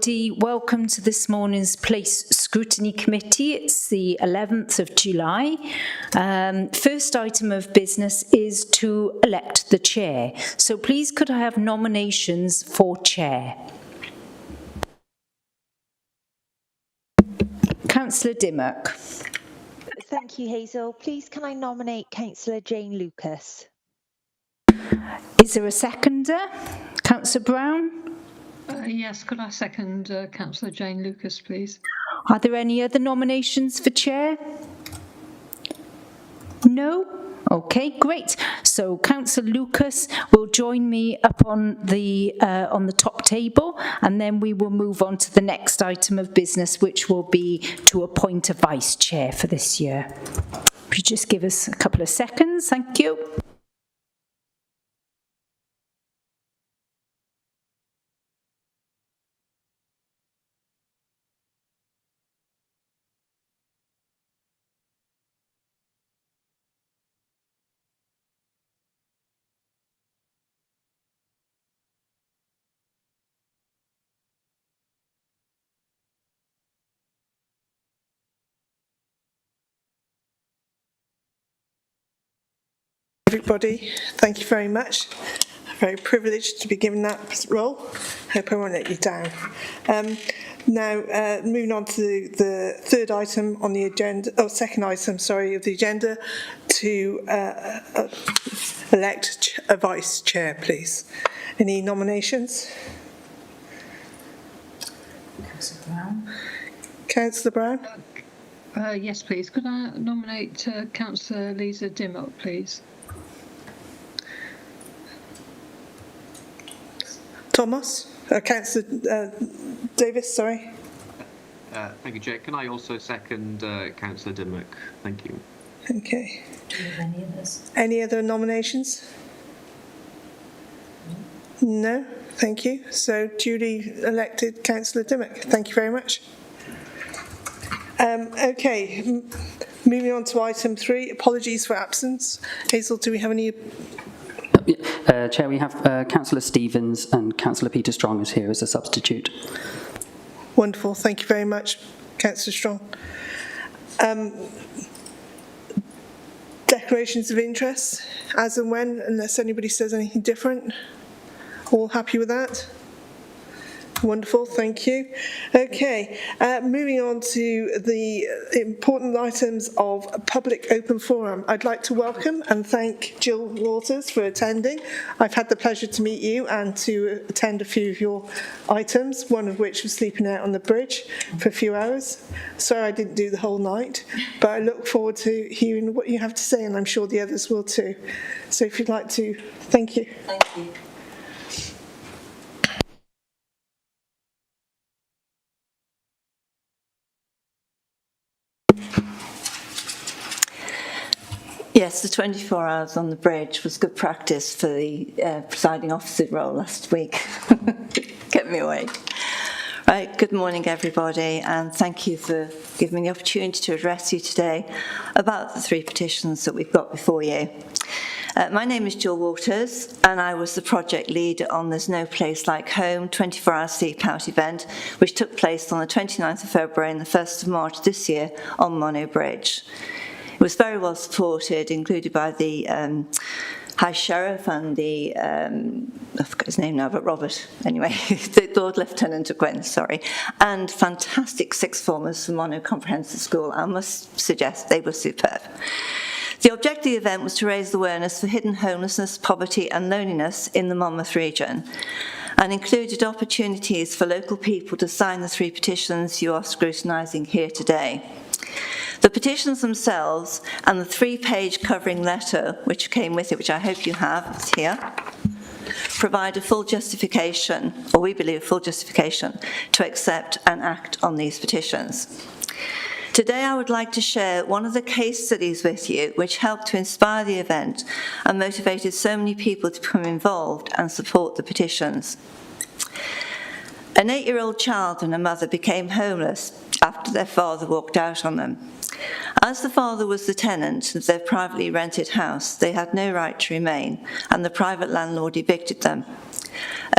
everybody. Welcome to this morning's Place Scrutiny Committee. It's the 11th of July. First item of business is to elect the chair. So please could I have nominations for chair? Councillor Dimmock. Thank you, Hazel. Please can I nominate Councillor Jane Lucas? Is there a seconder? Councillor Brown? Yes, could I second Councillor Jane Lucas, please? Are there any other nominations for chair? No? Okay, great. So Councillor Lucas will join me up on the top table, and then we will move on to the next item of business, which will be to appoint a vice chair for this year. If you just give us a couple of seconds, thank you. Everybody, thank you very much. I'm very privileged to be given that role. Hope I won't let you down. Now, moving on to the third item on the agenda, second item, sorry, of the agenda, to elect a vice chair, please. Any nominations? Councillor Brown. Councillor Brown? Yes, please. Could I nominate Councillor Lisa Dimmock, please? Thomas? Councillor Davis, sorry. Thank you, Chair. Can I also second Councillor Dimmock? Thank you. Okay. Do you have any others? Any other nominations? No? Thank you. So duly elected Councillor Dimmock. Thank you very much. Okay, moving on to item 3, apologies for absence. Hazel, do we have any? Chair, we have Councillor Stevens and Councillor Peter Strong is here as a substitute. Wonderful, thank you very much, Councillor Strong. Declarations of interest, as and when, unless anybody says anything different. All happy with that? Wonderful, thank you. Okay, moving on to the important items of public open forum. I'd like to welcome and thank Jill Waters for attending. I've had the pleasure to meet you and to attend a few of your items, one of which was sleeping out on the bridge for a few hours. Sorry I didn't do the whole night, but I look forward to hearing what you have to say, and I'm sure the others will too. So if you'd like to, thank you. Thank you. Yes, the 24 hours on the bridge was good practice for the presiding officer role last week. Kept me awake. Right, good morning everybody, and thank you for giving me the opportunity to address you today about the 3 petitions that we've got before you. My name is Jill Waters, and I was the project leader on There's No Place Like Home 24-hour sleep out event, which took place on the 29th of February and the 1st of March this year on Mono Bridge. It was very well supported, included by the High Sheriff and the, I forgot his name now, but Robert, anyway, the Lord Lieutenant of Gwent, sorry, and fantastic sixth formers from Mono Comprehensive School. I must suggest they were superb. The objective of the event was to raise awareness for hidden homelessness, poverty and loneliness in the Monmouth region, and included opportunities for local people to sign the 3 petitions you are scrutinising here today. The petitions themselves and the 3-page covering letter which came with it, which I hope you have, it's here, provide a full justification, or we believe a full justification, to accept and act on these petitions. Today I would like to share one of the case studies with you which helped to inspire the event and motivated so many people to become involved and support the petitions. An 8-year-old child and a mother became homeless after their father walked out on them. As the father was the tenant of their privately rented house, they had no right to remain, and the private landlord evicted them.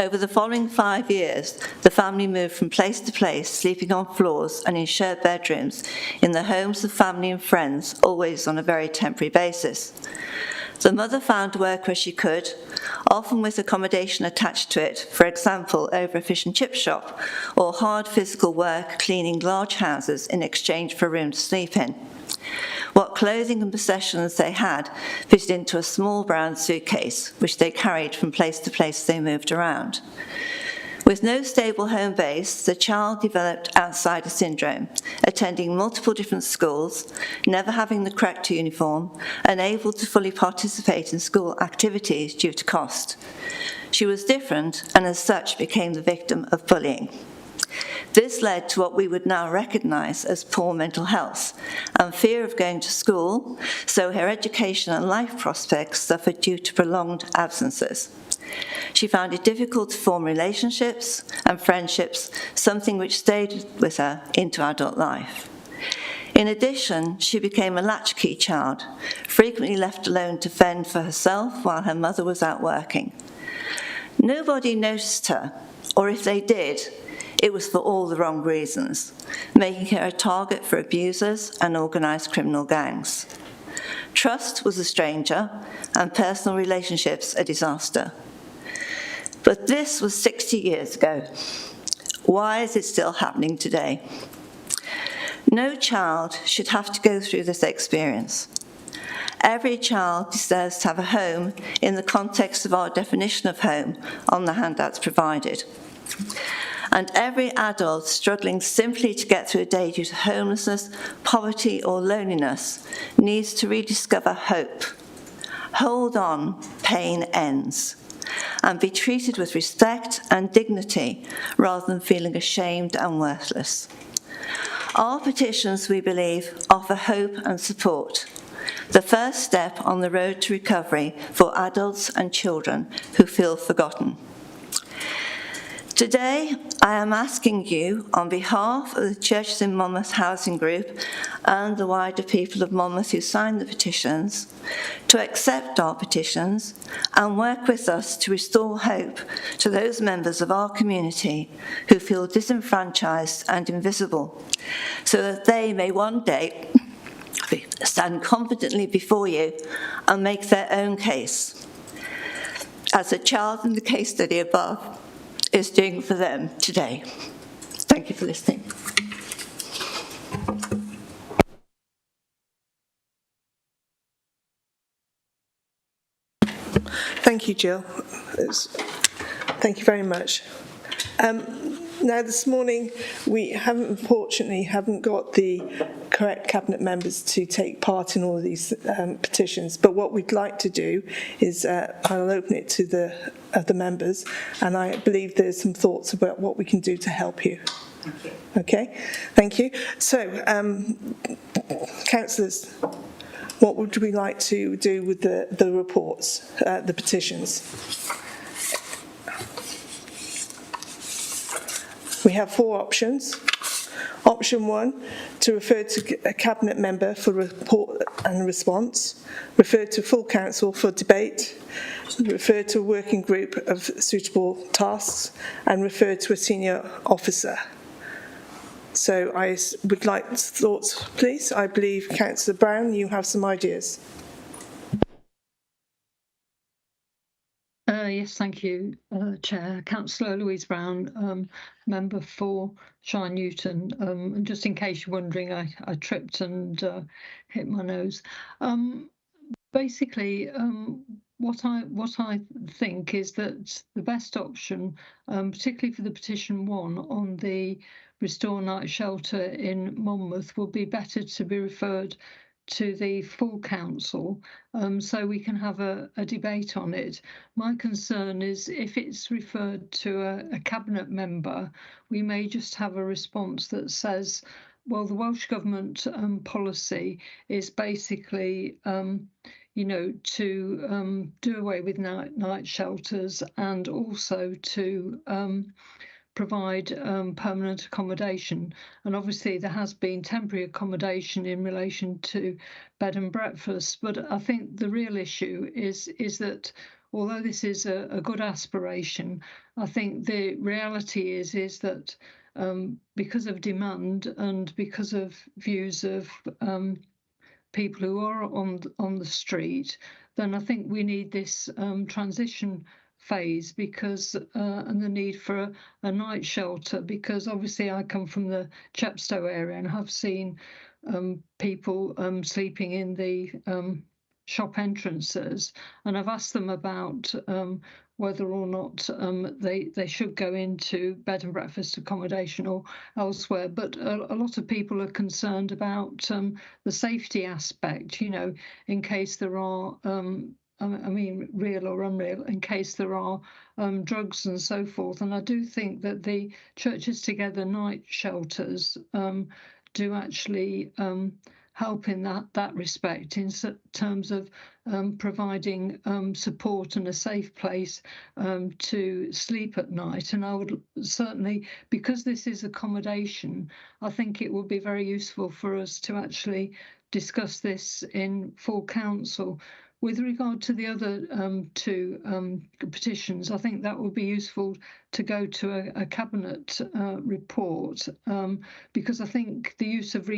Over the following 5 years, the family moved from place to place, sleeping on floors and in shared bedrooms in the homes of family and friends, always on a very temporary basis. The mother found work where she could, often with accommodation attached to it, for example, over a fish and chip shop, or hard physical work cleaning large houses in exchange for a room to sleep in. What clothing and possessions they had fitted into a small brown suitcase, which they carried from place to place they moved around. With no stable home base, the child developed outsider syndrome, attending multiple different schools, never having the correct uniform, unable to fully participate in school activities due to cost. She was different and as such became the victim of bullying. This led to what we would now recognise as poor mental health and fear of going to school, so her education and life prospects suffered due to prolonged absences. She found it difficult to form relationships and friendships, something which stayed with her into adult life. In addition, she became a latchkey child, frequently left alone to fend for herself while her mother was out working. Nobody noticed her, or if they did, it was for all the wrong reasons, making her a target for abusers and organised criminal gangs. Trust was a stranger, and personal relationships a disaster. But this was 60 years ago. Why is it still happening today? No child should have to go through this experience. Every child deserves to have a home in the context of our definition of home on the handouts provided. And every adult struggling simply to get through a day due to homelessness, poverty, or loneliness needs to rediscover hope. Hold on, pain ends, and be treated with respect and dignity rather than feeling ashamed and worthless. Our petitions, we believe, offer hope and support, the first step on the road to recovery for adults and children who feel forgotten. Today, I am asking you, on behalf of the Churches in Monmouth Housing Group and the wider people of Monmouth who signed the petitions, to accept our petitions and work with us to restore hope to those members of our community who feel disenfranchised and invisible, so that they may one day stand confidently before you and make their own case, as the child in the case study above is doing for them today. Thank you for listening. Thank you, Jill. Thank you very much. Now, this morning, we unfortunately haven't got the correct cabinet members to take part in all of these petitions, but what we'd like to do is I'll open it to the members, and I believe there's some thoughts about what we can do to help you. Thank you. Okay, thank you. So, councillors, what would we like to do with the reports, the petitions? We have 4 options. Option 1, to refer to a cabinet member for report and response, refer to full council for debate, refer to a working group of suitable tasks, and refer to a senior officer. So I would like thoughts, please. I believe, Councillor Brown, you have some ideas. Yes, thank you, Chair. Councillor Louise Brown, member for Shire Newton. And just in case you're wondering, I tripped and hit my nose. Basically, what I think is that the best option, particularly for the petition 1 on the Restore Night Shelter in Monmouth, would be better to be referred to the full council, so we can have a debate on it. My concern is if it's referred to a cabinet member, we may just have a response that says, well, the Welsh Government policy is basically, you know, to do away with night shelters and also to provide permanent accommodation. And obviously there has been temporary accommodation in relation to bed and breakfast, but I think the real issue is that although this is a good aspiration, I think the reality is that because of demand and because of views of people who are on the street, then I think we need this transition phase because and the need for a night shelter, because obviously I come from the Chepstow area and have seen people sleeping in the shop entrances, and I've asked them about whether or not they should go into bed and breakfast accommodation or elsewhere. But a lot of people are concerned about the safety aspect, you know, in case there are, I mean, real or unreal, in case there are drugs and so forth. And I do think that the Churches Together night shelters do actually help in that respect, in terms of providing support and a safe place to sleep at night. And I would certainly, because this is accommodation, I think it would be very useful for us to actually discuss this in full council. With regard to the other two petitions, I think that would be useful to go to a cabinet report, because I think the use of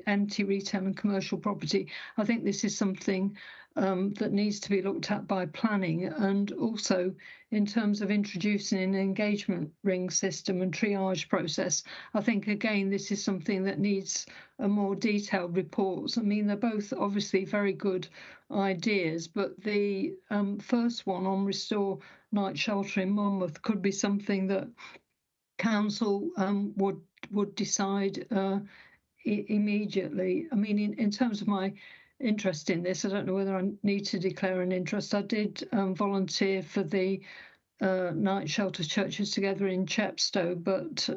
empty retail and commercial property, I think this is something that needs to be looked at by planning, and also in terms of introducing an engagement ring system and triage process. I think, again, this is something that needs a more detailed report. I mean, they're both obviously very good ideas, but the first one on Restore Night Shelter in Monmouth could be something that council would decide immediately. I mean, in terms of my interest in this, I don't know whether I need to declare an interest. I did volunteer for the night shelter Churches Together in Chepstow, but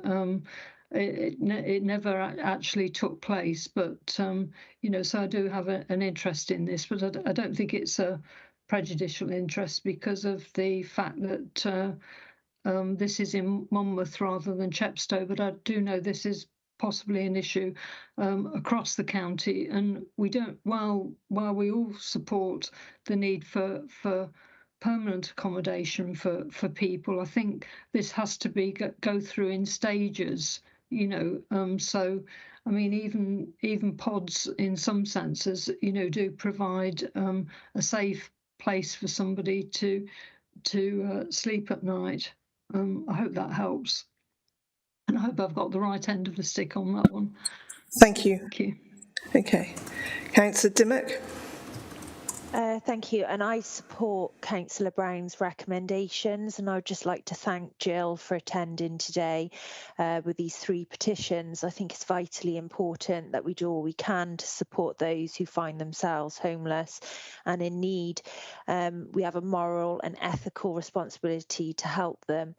it never actually took place. But you know, so I do have an interest in this, but I don't think it's a prejudicial interest because of the fact that this is in Monmouth rather than Chepstow. But I do know this is possibly an issue across the county, and we don't. While we all support the need for permanent accommodation for people, I think this has to be go through in stages. You know, so I mean, even pods in some senses, you know, do provide a safe place for somebody to sleep at night. I hope that helps. And I hope I've got the right end of the stick on that one. Thank you. Thank you. Okay. Councillor Dimmock. Thank you, and I support Councillor Brown's recommendations, and I would just like to thank Jill for attending today with these three petitions. I think it's vitally important that we do all we can to support those who find themselves homeless and in need. We have a moral and ethical responsibility to help them.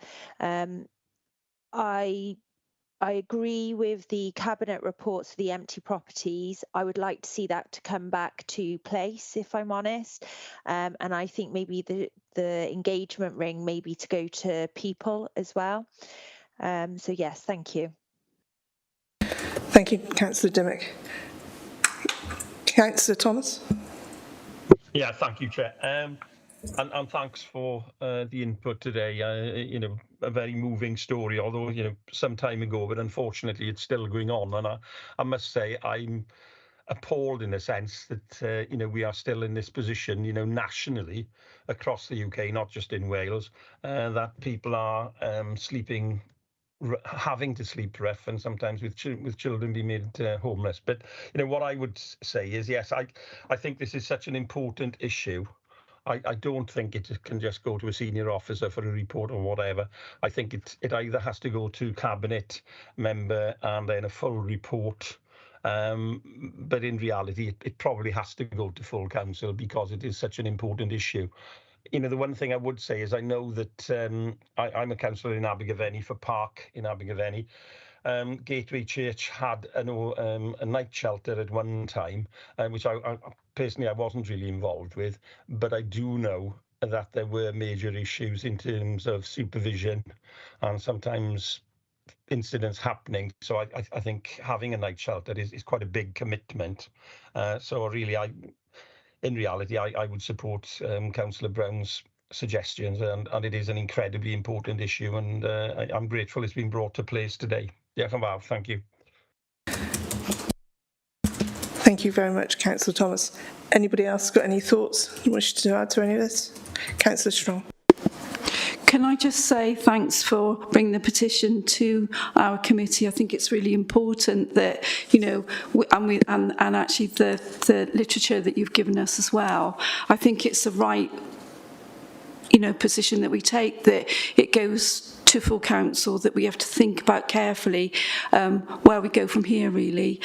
I agree with the cabinet reports for the empty properties. I would like to see that to come back to place, if I'm honest. And I think maybe the engagement ring maybe to go to people as well. So yes, thank you. Thank you, Councillor Dimmock. Councillor Thomas. Yeah, thank you, Chair. And thanks for the input today. You know, a very moving story, although, you know, some time ago, but unfortunately it's still going on. And I must say, I'm appalled in a sense that, you know, we are still in this position, you know, nationally across the UK, not just in Wales, that people are sleeping, having to sleep rough, and sometimes with children being made homeless. But, you know, what I would say is, yes, I think this is such an important issue. I don't think it can just go to a senior officer for a report or whatever. I think it either has to go to cabinet member and then a full report. But in reality, it probably has to go to full council because it is such an important issue. You know, the one thing I would say is I know that I'm a councillor in Abergavenny for Park in Abergavenny. Gateway Church had a night shelter at one time, which I personally I wasn't really involved with, but I do know that there were major issues in terms of supervision and sometimes incidents happening. So I think having a night shelter is quite a big commitment. So really, in reality, I would support Councillor Brown's suggestions, and it is an incredibly important issue, and I'm grateful it's been brought to place today. Diolch yn fawr, thank you. Thank you very much, Councillor Thomas. Anybody else got any thoughts you wish to add to any of this? Councillor Strong. Can I just say thanks for bringing the petition to our committee. I think it's really important that, you know, and actually the literature that you've given us as well. I think it's the right, you know, position that we take, that it goes to full council, that we have to think about carefully where we go from here, really.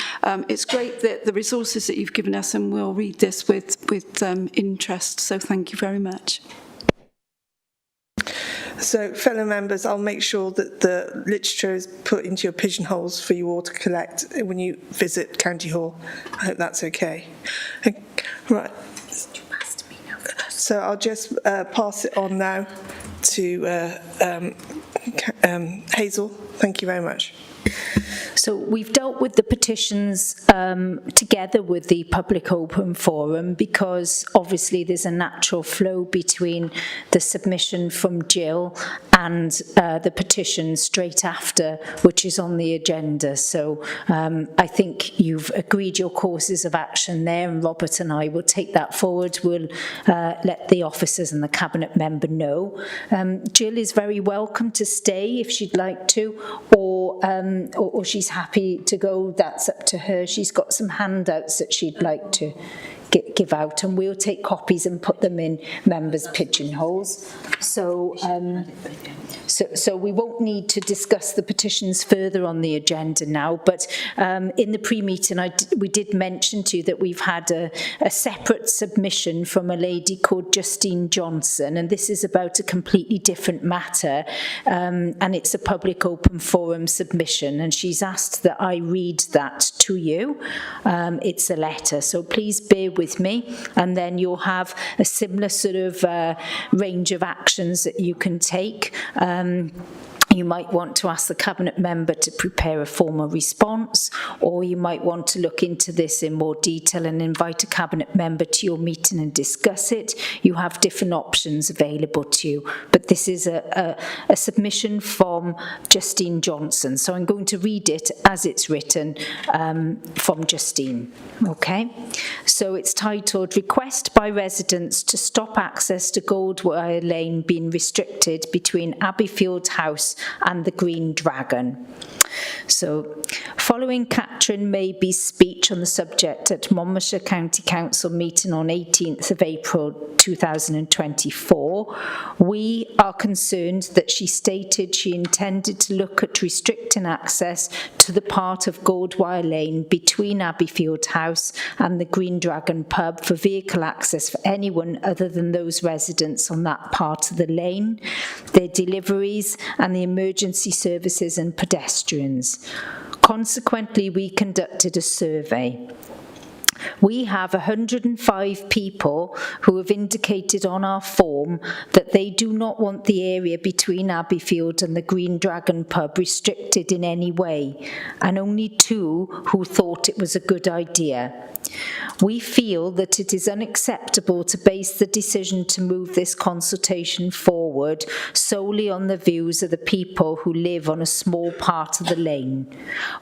It's great that the resources that you've given us, and we'll read this with interest, so thank you very much. So, fellow members, I'll make sure that the literature is put into your pigeonholes for you all to collect when you visit County Hall. I hope that's okay. Right. So I'll just pass it on now to Hazel. Thank you very much. So we've dealt with the petitions together with the public open forum, because obviously there's a natural flow between the submission from Jill and the petition straight after, which is on the agenda. So I think you've agreed your courses of action there, and Robert and I will take that forward. We'll let the officers and the cabinet member know. Jill is very welcome to stay if she'd like to, or she's happy to go. That's up to her. She's got some handouts that she'd like to give out, and we'll take copies and put them in members' pigeonholes. So we won't need to discuss the petitions further on the agenda now, but in the pre-meeting we did mention to you that we've had a separate submission from a lady called Justine Johnson, and this is about a completely different matter, and it's a public open forum submission, and she's asked that I read that to you. It's a letter, so please bear with me, and then you'll have a similar sort of range of actions that you can take. You might want to ask the cabinet member to prepare a formal response, or you might want to look into this in more detail and invite a cabinet member to your meeting and discuss it. You have different options available to you, but this is a submission from Justine Johnson, so I'm going to read it as it's written from Justine. Okay, so it's titled "Request by Residents to Stop Access to Goldwire Lane Being Restricted Between Abbeyfield House and the Green Dragon." So, following Catherine Maybe's speech on the subject at Monmouthshire County Council meeting on 18th of April 2024, we are concerned that she stated she intended to look at restricting access to the part of Goldwire Lane between Abbeyfield House and the Green Dragon pub for vehicle access for anyone other than those residents on that part of the lane, their deliveries and the emergency services and pedestrians. Consequently, we conducted a survey. We have 105 people who have indicated on our form that they do not want the area between Abbeyfield and the Green Dragon pub restricted in any way, and only 2 who thought it was a good idea. We feel that it is unacceptable to base the decision to move this consultation forward solely on the views of the people who live on a small part of the lane.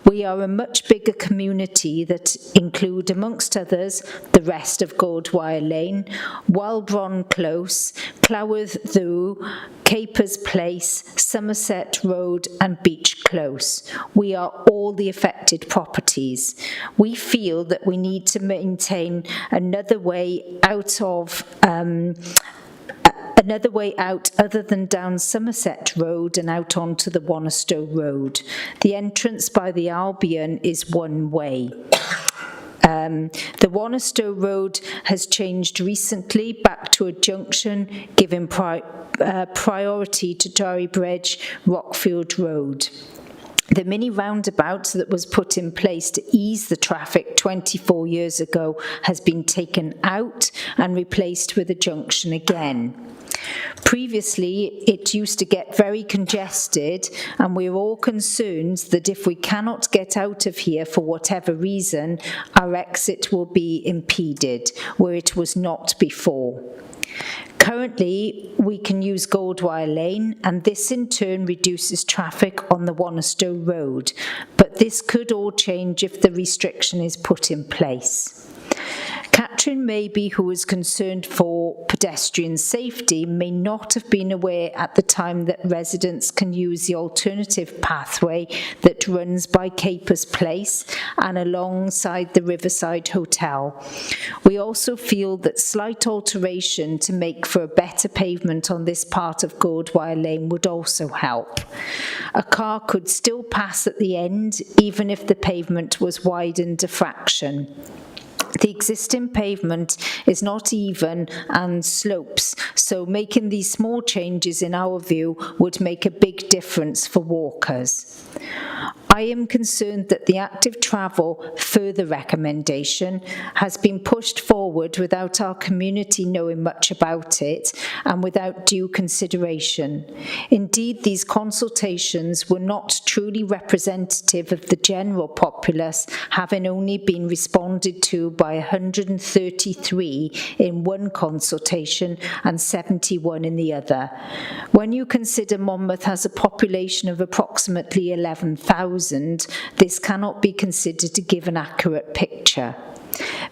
We are a much bigger community that include, amongst others, the rest of Goldwire Lane, Wildron Close, Clywedd Ddw, Capers Place, Somerset Road and Beach Close. We are all the affected properties. We feel that we need to maintain another way out other than down Somerset Road and out onto the Wanstow Road. The entrance by the Albion is one way. The Wanstow Road has changed recently back to a junction, giving priority to Derry Bridge, Rockfield Road. The mini roundabout that was put in place to ease the traffic 24 years ago has been taken out and replaced with a junction again. Previously, it used to get very congested, and we're all concerned that if we cannot get out of here for whatever reason, our exit will be impeded, where it was not before. Currently, we can use Goldwire Lane, and this in turn reduces traffic on the Wannistow Road, but this could all change if the restriction is put in place. Catherine Maybe, who was concerned for pedestrian safety, may not have been aware at the time that residents can use the alternative pathway that runs by Capers Place and alongside the Riverside Hotel. We also feel that slight alteration to make for a better pavement on this part of Goldwire Lane would also help. A car could still pass at the end, even if the pavement was widened a fraction. The existing pavement is not even and slopes, so making these small changes, in our view, would make a big difference for walkers. I am concerned that the active travel further recommendation has been pushed forward without our community knowing much about it and without due consideration. Indeed, these consultations were not truly representative of the general populace, having only been responded to by 133 in one consultation and 71 in the other. When you consider Monmouth has a population of approximately 11,000, this cannot be considered to give an accurate picture.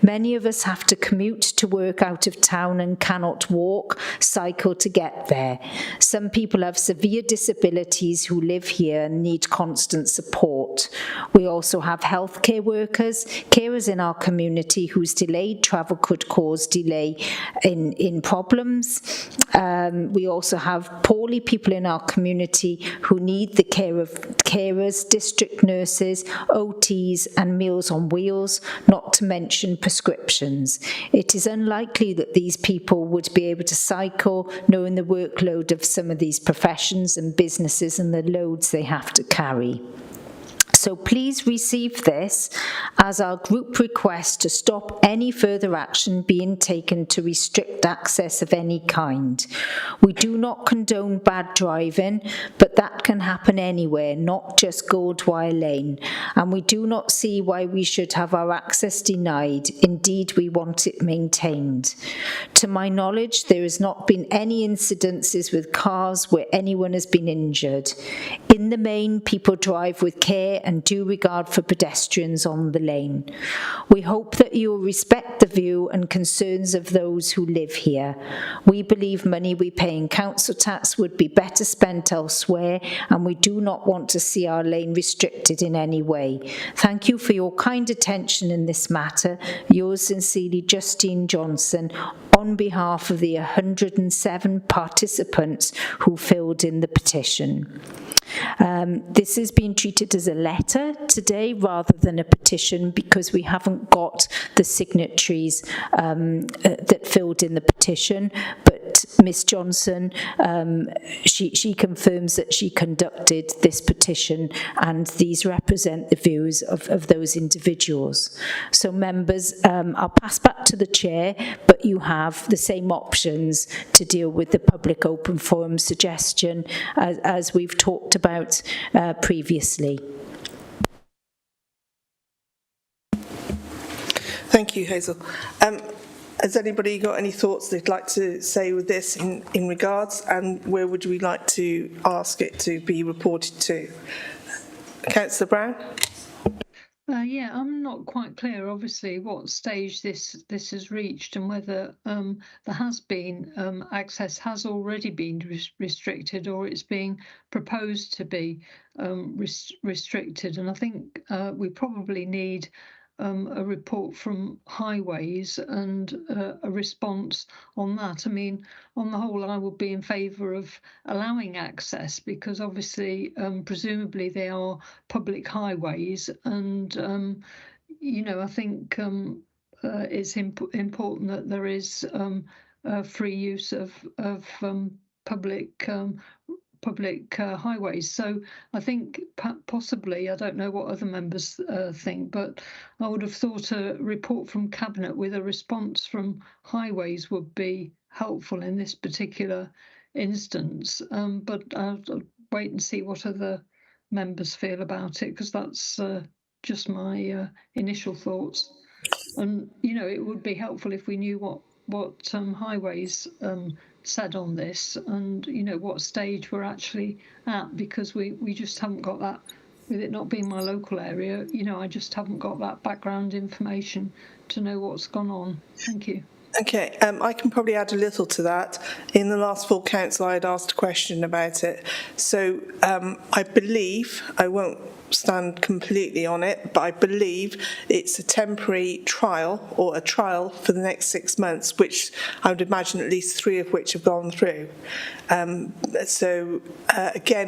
Many of us have to commute to work out of town and cannot walk, cycle to get there. Some people have severe disabilities who live here and need constant support. We also have healthcare workers, carers in our community whose delayed travel could cause delay in problems. We also have poorly people in our community who need the care of carers, district nurses, OTs and Meals on Wheels, not to mention prescriptions. It is unlikely that these people would be able to cycle, knowing the workload of some of these professions and businesses and the loads they have to carry. So please receive this as our group request to stop any further action being taken to restrict access of any kind. We do not condone bad driving, but that can happen anywhere, not just Goldwire Lane, and we do not see why we should have our access denied. Indeed, we want it maintained. To my knowledge, there has not been any incidences with cars where anyone has been injured. In the main, people drive with care and due regard for pedestrians on the lane. We hope that you will respect the view and concerns of those who live here. We believe money we pay in council tax would be better spent elsewhere, and we do not want to see our lane restricted in any way. Thank you for your kind attention in this matter. Yours sincerely, Justine Johnson, on behalf of the 107 participants who filled in the petition. This is being treated as a letter today rather than a petition because we haven't got the signatories that filled in the petition, but Miss Johnson, she confirms that she conducted this petition and these represent the views of those individuals. So members, I'll pass back to the chair, but you have the same options to deal with the public open forum suggestion as we've talked about previously. Thank you, Hazel. Has anybody got any thoughts they'd like to say with this in regards, and where would we like to ask it to be reported to? Councillor Brown? Yeah, I'm not quite clear, obviously, what stage this has reached and whether there has been access has already been restricted or it's being proposed to be restricted. And I think we probably need a report from Highways and a response on that. I mean, on the whole, I would be in favour of allowing access because obviously, presumably they are public highways and, you know, I think it's important that there is free use of public highways. So I think possibly, I don't know what other members think, but I would have thought a report from Cabinet with a response from Highways would be helpful in this particular instance. But I'll wait and see what other members feel about it, because that's just my initial thoughts. And it would be helpful if we knew what Highways said on this, and what stage we're actually at, because we just haven't got that. With it not being my local area, I just haven't got that background information to know what's gone on. Thank you. Okay, I can probably add a little to that. In the last full council, I had asked a question about it. So I believe, I won't stand completely on it, but I believe it's a temporary trial, or a trial for the next 6 months, which I would imagine at least 3 of which have gone through. Again,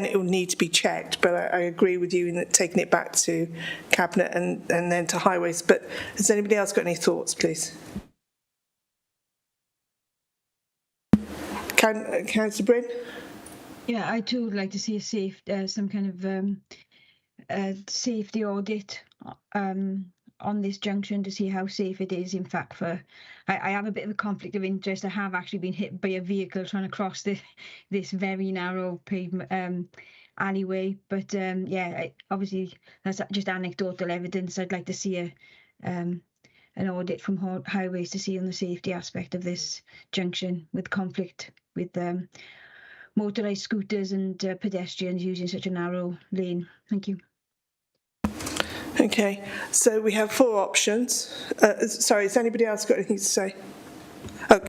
it will need to be checked, but I agree with you in taking it back to Cabinet and then to Highways. But has anybody else got any thoughts, please? Councillor Bryn? Yeah, I too would like to see some kind of safety audit on this junction, to see how safe it is. In fact, I have a bit of a conflict of interest. I have actually been hit by a vehicle trying to cross this very narrow pavement alleyway. But obviously that's just anecdotal evidence. I'd like to see an audit from Highways to see on the safety aspect of this junction, with conflict with motorised scooters and pedestrians using such a narrow lane. Thank you. Okay, so we have 4 options. Sorry, has anybody else got anything to say? Okay.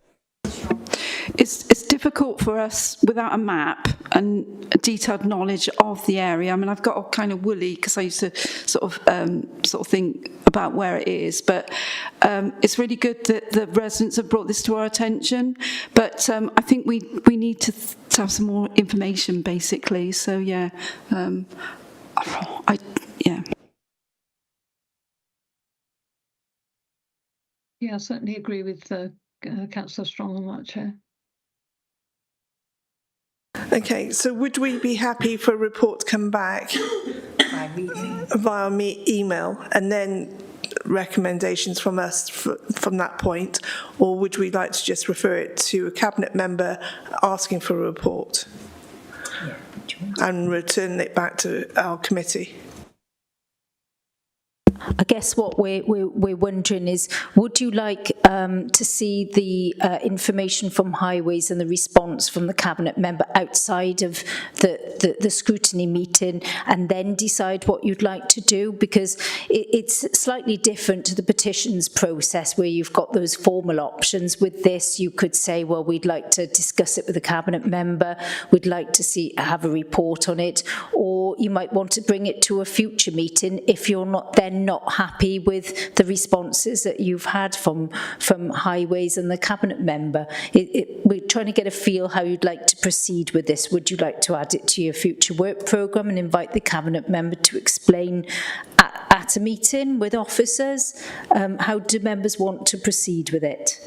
It's difficult for us without a map and a detailed knowledge of the area. I mean, I've got a kind of woolly, because I used to sort of think about where it is, but it's really good that the residents have brought this to our attention. But I think we need to have some more information, basically. So yeah, Yeah, I certainly agree with Councillor Strong on that, Chair. Okay, so would we be happy for a report to come back via email, and then recommendations from us from that point, or would we like to just refer it to a Cabinet member asking for a report and return it back to our committee? I guess what we're wondering is, would you like to see the information from Highways and the response from the Cabinet member outside of the scrutiny meeting, and then decide what you'd like to do? Because it's slightly different to the petitions process, where you've got those formal options. With this, you could say, well, we'd like to discuss it with the Cabinet member, we'd like to have a report on it, or you might want to bring it to a future meeting if you're not happy with the responses that you've had from Highways and the Cabinet member. We're trying to get a feel how you'd like to proceed with this. Would you like to add it to your future work programme and invite the Cabinet member to explain at a meeting with officers? How do members want to proceed with it?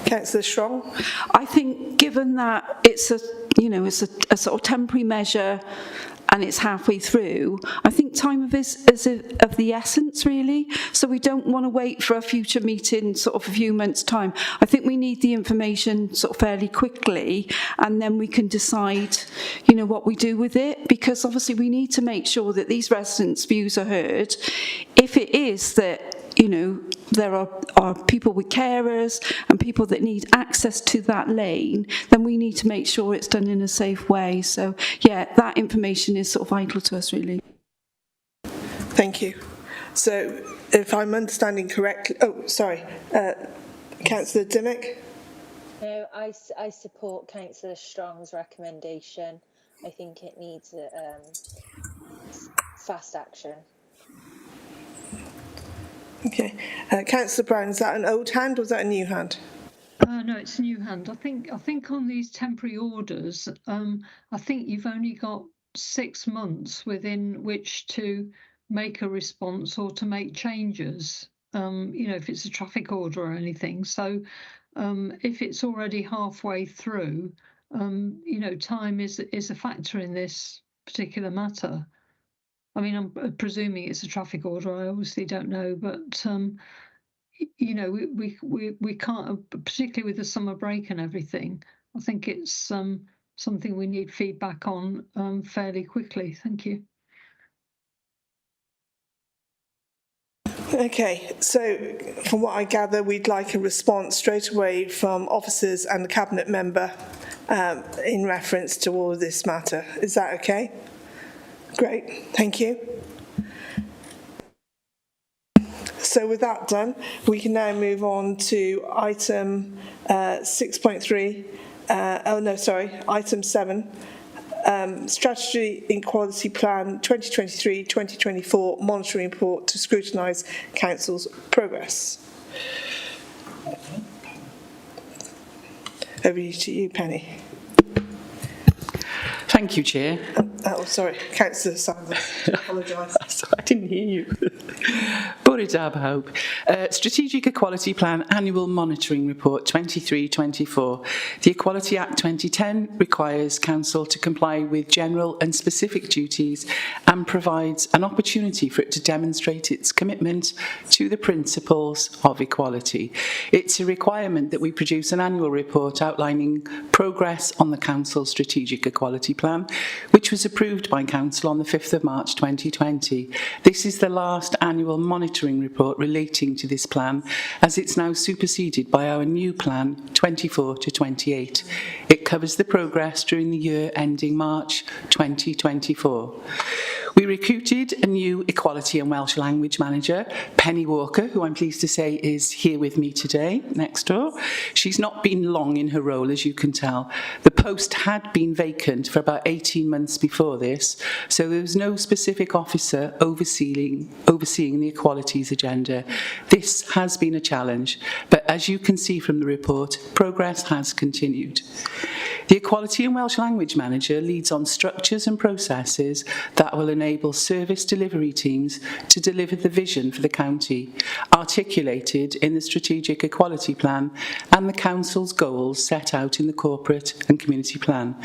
Councillor Strong? I think, given that it's a sort of temporary measure and it's halfway through, I think time is of the essence, really. So we don't want to wait for a future meeting sort of a few months' time. I think we need the information sort of fairly quickly, and then we can decide, what we do with it, because obviously we need to make sure that these residents' views are heard. If it is that there are people with carers and people that need access to that lane, then we need to make sure it's done in a safe way. So, yeah, that information is sort of vital to us, really. Thank you. So, if I'm understanding correctly... Oh, sorry. Councillor Dimmick? No, I support Councillor Strong's recommendation. I think it needs fast action. Okay. Councillor Brown, is that an old hand or is that a new hand? No, it's a new hand. I think on these temporary orders, I think you've only got 6 months within which to make a response or to make changes. If it's a traffic order or anything. So, if it's already halfway through, time is a factor in this particular matter. I mean, I'm presuming it's a traffic order. I obviously don't know, but we can't, particularly with the summer break and everything. I think it's something we need feedback on fairly quickly. Thank you. Okay, so from what I gather, we'd like a response straight away from officers and the cabinet member in reference to all of this matter. Is that okay? Great, thank you. So with that done, we can now move on to item 6.3. Item 7. Strategy Equality Plan 2023-2024 Monitoring Report to scrutinise Council's progress. Over to you, Penny. Thank you, Chair. Sorry, Councillor Sanders. I apologise. I didn't hear you. Bwrdd Hope. Strategic Equality Plan Annual Monitoring Report 23-24. The Equality Act 2010 requires Council to comply with general and specific duties and provides an opportunity for it to demonstrate its commitment to the principles of equality. It's a requirement that we produce an annual report outlining progress on the Council's Strategic Equality Plan, which was approved by Council on the 5th of March 2020. This is the last annual monitoring report relating to this plan, as it's now superseded by our new plan 24 to 28. It covers the progress during the year ending March 2024. We recruited a new Equality and Welsh Language Manager, Penny Walker, who I'm pleased to say is here with me today, next door. She's not been long in her role, as you can tell. The post had been vacant for about 18 months before this, so there was no specific officer overseeing the equalities agenda. This has been a challenge, but as you can see from the report, progress has continued. The Equality and Welsh Language Manager leads on structures and processes that will enable service delivery teams to deliver the vision for the county, articulated in the Strategic Equality Plan and the Council's goals set out in the Corporate and Community Plan.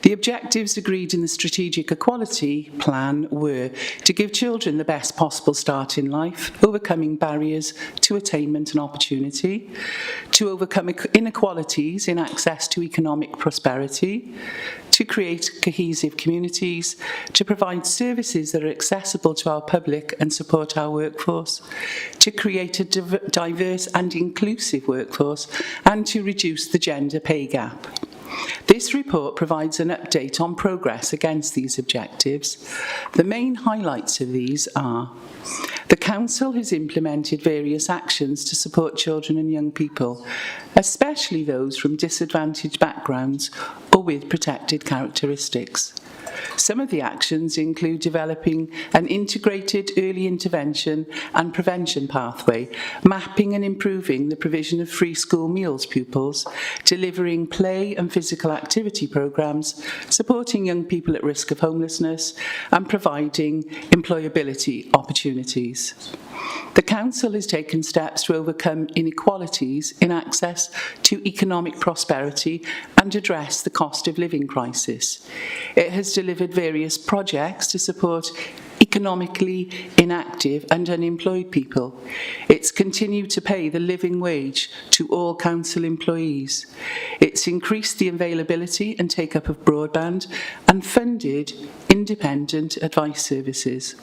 The objectives agreed in the Strategic Equality Plan were to give children the best possible start in life, overcoming barriers to attainment and opportunity, to overcome inequalities in access to economic prosperity, to create cohesive communities, to provide services that are accessible to our public and support our workforce, to create a diverse and inclusive workforce, and to reduce the gender pay gap. This report provides an update on progress against these objectives. The main highlights of these are: the Council has implemented various actions to support children and young people, especially those from disadvantaged backgrounds or with protected characteristics. Some of the actions include developing an integrated early intervention and prevention pathway, mapping and improving the provision of free school meals pupils, delivering play and physical activity programmes, supporting young people at risk of homelessness, and providing employability opportunities. The Council has taken steps to overcome inequalities in access to economic prosperity and address the cost of living crisis. It has delivered various projects to support economically inactive and unemployed people. It's continued to pay the living wage to all council employees. It's increased the availability and take-up of broadband and funded independent advice services.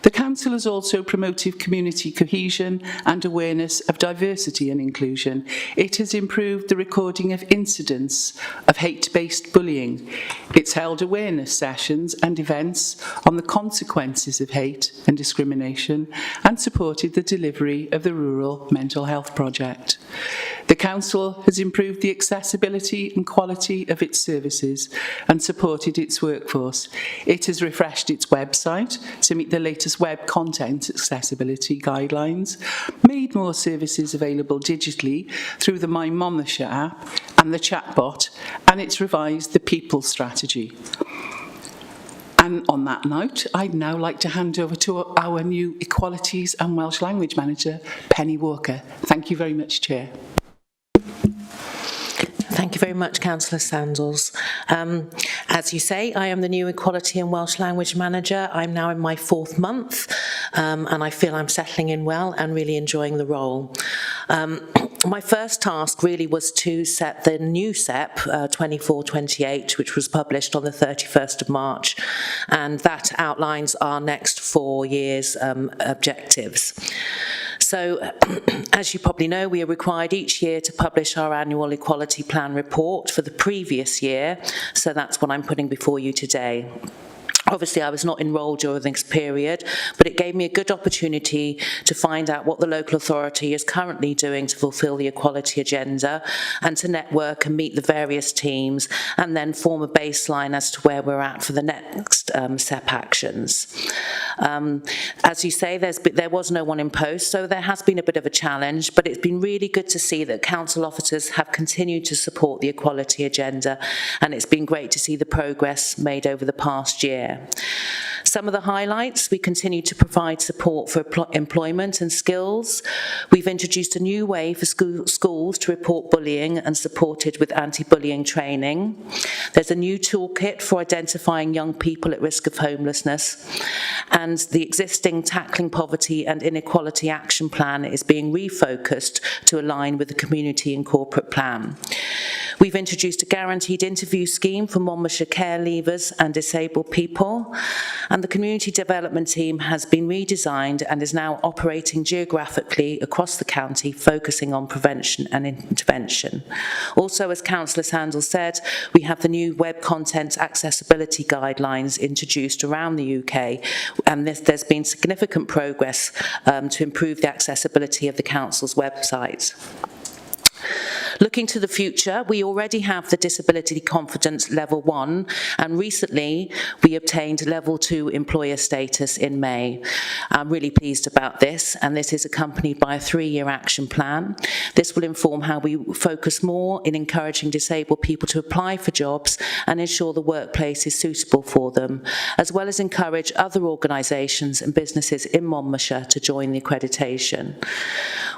The Council has also promoted community cohesion and awareness of diversity and inclusion. It has improved the recording of incidents of hate-based bullying. It's held awareness sessions and events on the consequences of hate and discrimination and supported the delivery of the Rural Mental Health Project. The Council has improved the accessibility and quality of its services and supported its workforce. It has refreshed its website to meet the latest web content accessibility guidelines, made more services available digitally through the My Monmouthshire app and the chatbot, and it's revised the People strategy. And on that note, I'd now like to hand over to our new Equalities and Welsh Language Manager, Penny Walker. Thank you very much, Chair. Thank you very much, Councillor Sandals. As you say, I am the new Equality and Welsh Language Manager. I'm now in my 4th month, and I feel I'm settling in well and really enjoying the role. my first task really was to set the new SEP 24-28, which was published on the 31st of March, and that outlines our next 4 years' objectives. So, as you probably know, we are required each year to publish our annual equality plan report for the previous year, so that's what I'm putting before you today. Obviously, I was not enrolled during this period, but it gave me a good opportunity to find out what the local authority is currently doing to fulfil the equality agenda and to network and meet the various teams and then form a baseline as to where we're at for the next SEP actions. As you say, there was no one in post, so there has been a bit of a challenge, but it's been really good to see that council officers have continued to support the equality agenda, and it's been great to see the progress made over the past year. Some of the highlights: we continue to provide support for employment and skills. We've introduced a new way for schools to report bullying and supported with anti-bullying training. There's a new toolkit for identifying young people at risk of homelessness, and the existing Tackling Poverty and Inequality Action Plan is being refocused to align with the community and corporate plan. We've introduced a guaranteed interview scheme for Monmouthshire care leavers and disabled people, and the community development team has been redesigned and is now operating geographically across the county, focusing on prevention and intervention. Also, as Councillor Sandals said, we have the new web content accessibility guidelines introduced around the UK, and there's been significant progress to improve the accessibility of the council's website. Looking to the future, we already have the Disability Confidence Level 1, and recently we obtained Level 2 employer status in May. I'm really pleased about this, and this is accompanied by a 3-year action plan. This will inform how we focus more in encouraging disabled people to apply for jobs and ensure the workplace is suitable for them, as well as encourage other organisations and businesses in Monmouthshire to join the accreditation.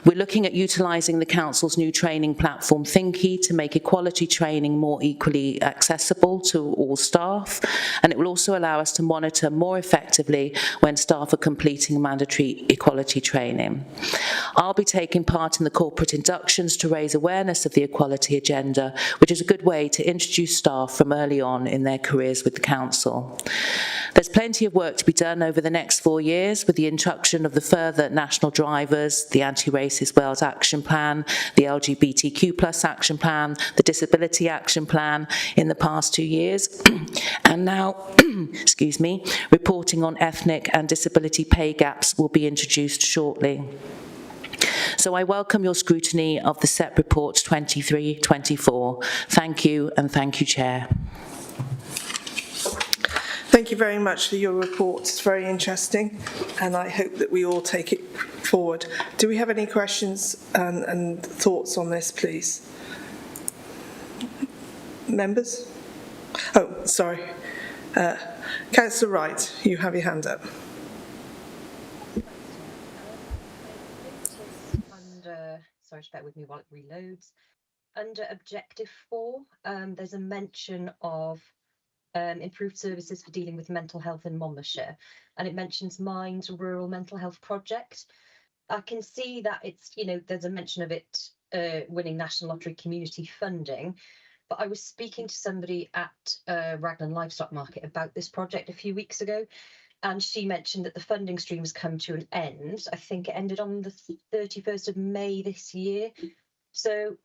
We're looking at utilising the council's new training platform Thinky to make equality training more equally accessible to all staff, and it will also allow us to monitor more effectively when staff are completing mandatory equality training. I'll be taking part in the corporate inductions to raise awareness of the equality agenda, which is a good way to introduce staff from early on in their careers with the council. There's plenty of work to be done over the next 4 years with the introduction of the further national drivers, the Anti-Racist Wales Action Plan, the LGBTQ+ Action Plan, the Disability Action Plan in the past 2 years, and now, excuse me, reporting on ethnic and disability pay gaps will be introduced shortly. So I welcome your scrutiny of the SEP Report 23-24. Thank you, and thank you, Chair. Thank you very much for your report. It's very interesting, and I hope that we all take it forward. Do we have any questions and thoughts on this, please? Members? Oh, sorry. Councillor Wright, you have your hand up. Sorry, just bear with me while it reloads. Under Objective 4, there's a mention of improved services for dealing with mental health in Monmouthshire, and it mentions Mind Rural Mental Health Project. I can see that it's, there's a mention of it winning National Lottery community funding, but I was speaking to somebody at Raglan Livestock Market about this project a few weeks ago, and she mentioned that the funding stream has come to an end. I think it ended on the 31st of May this year. So,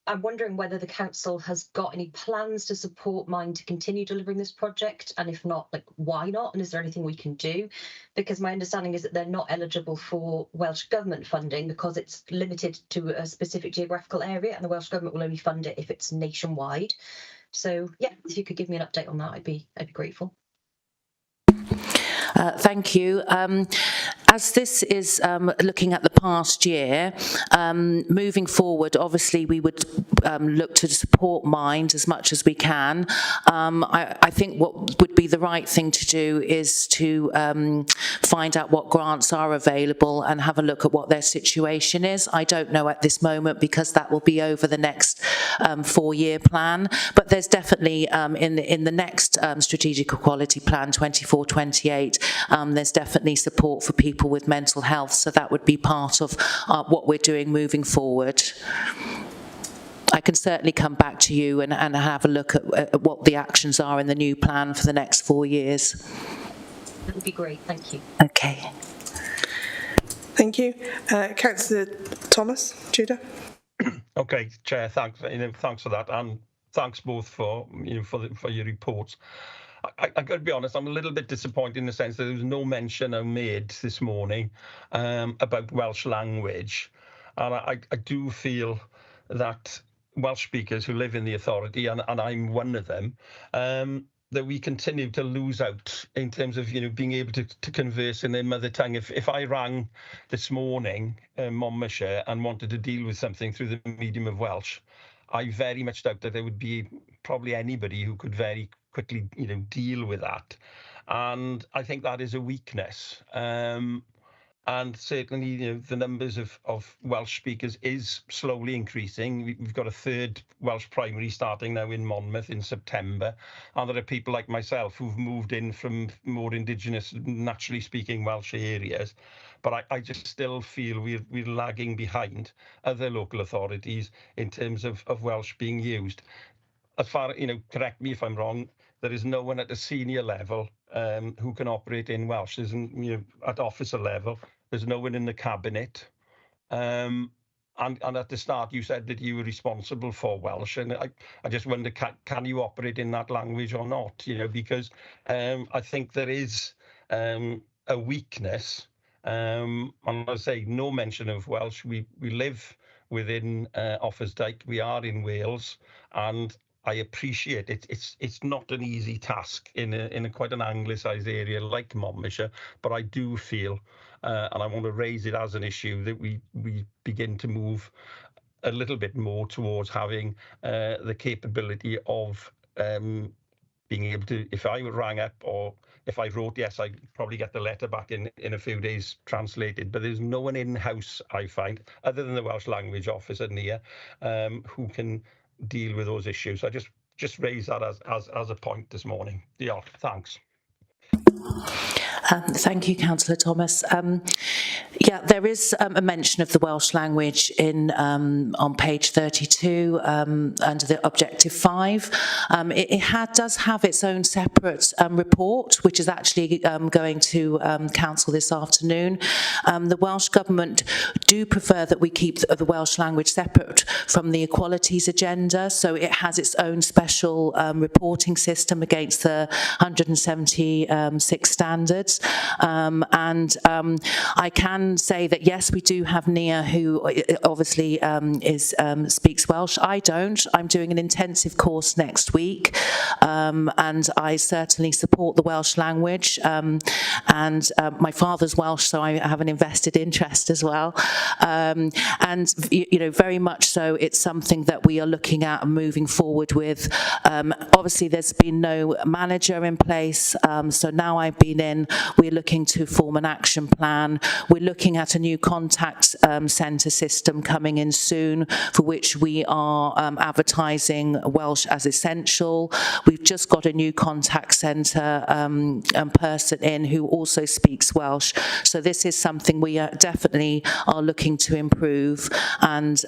I'm wondering whether the council has got any plans to support Mind to continue delivering this project, and if not, why not? And is there anything we can do? Because my understanding is that they're not eligible for Welsh Government funding because it's limited to a specific geographical area, and the Welsh Government will only fund it if it's nationwide. So, yeah, if you could give me an update on that, I'd be grateful. Thank you. As this is looking at the past year, moving forward, obviously we would look to support Mind as much as we can. I think what would be the right thing to do is to find out what grants are available and have a look at what their situation is. I don't know at this moment because that will be over the next 4-year plan, but there's definitely in the next Strategic Equality Plan 24-28, there's definitely support for people people with mental health. So that would be part of what we're doing moving forward. I can certainly come back to you and have a look at what the actions are in the new plan for the next 4 years. That would be great, thank you. Okay. Thank you. Councillor Thomas, Tudor. Okay, Chair, thanks for that, and thanks both for for your reports. I got to be honest, I'm a little bit disappointed in the sense that there was no mention made this morning about Welsh language, and I do feel that Welsh speakers who live in the authority, and I'm one of them, that we continue to lose out in terms of being able to converse in their mother tongue. If I rang this morning Monmouthshire and wanted to deal with something through the medium of Welsh, I very much doubt that there would be probably anybody who could very quickly deal with that, and I think that is a weakness. And certainly, the numbers of Welsh speakers is slowly increasing. We've got a third Welsh primary starting now in Monmouth in September. And there are people like myself who've moved in from more indigenous, naturally speaking Welsh areas. But I just still feel we're lagging behind other local authorities in terms of Welsh being used. As far, correct me if I'm wrong, there is no one at a senior level who can operate in Welsh. There's, at officer level, there's no one in the cabinet. And at the start, you said that you were responsible for Welsh, and I just wonder, can you operate in that language or not? Because I think there is a weakness. And I say no mention of Welsh. We live within Offa's-Dyke. We are in Wales, and I appreciate it. It's not an easy task in a quite an anglicised area like Monmouthshire, but I do feel, and I want to raise it as an issue, that we begin to move a little bit more towards having the capability of being able to, if I rang up or if I wrote, yes, I'd probably get the letter back in a few days translated, but there's no one in-house, I find, other than the Welsh language officer near, who can deal with those issues. So I just raise that as a point this morning. Yeah, thanks. Thank you, Councillor Thomas. Yeah, there is a mention of the Welsh language in on page 32 under the objective 5. It does have its own separate report, which is actually going to council this afternoon. The Welsh Government do prefer that we keep the Welsh language separate from the equalities agenda, so it has its own special reporting system against the 176 standards. I can say that yes, we do have Nia, who obviously speaks Welsh. I don't. I'm doing an intensive course next week, and I certainly support the Welsh language. My father's Welsh, so I have an invested interest as well. Very much so, it's something that we are looking at and moving forward with. Obviously, there's been no manager in place, so now I've been in. We're looking to form an action plan. We're looking at a new contact centre system coming in soon, for which we are advertising Welsh as essential. We've just got a new contact centre person in who also speaks Welsh. So this is something we definitely are looking to improve, and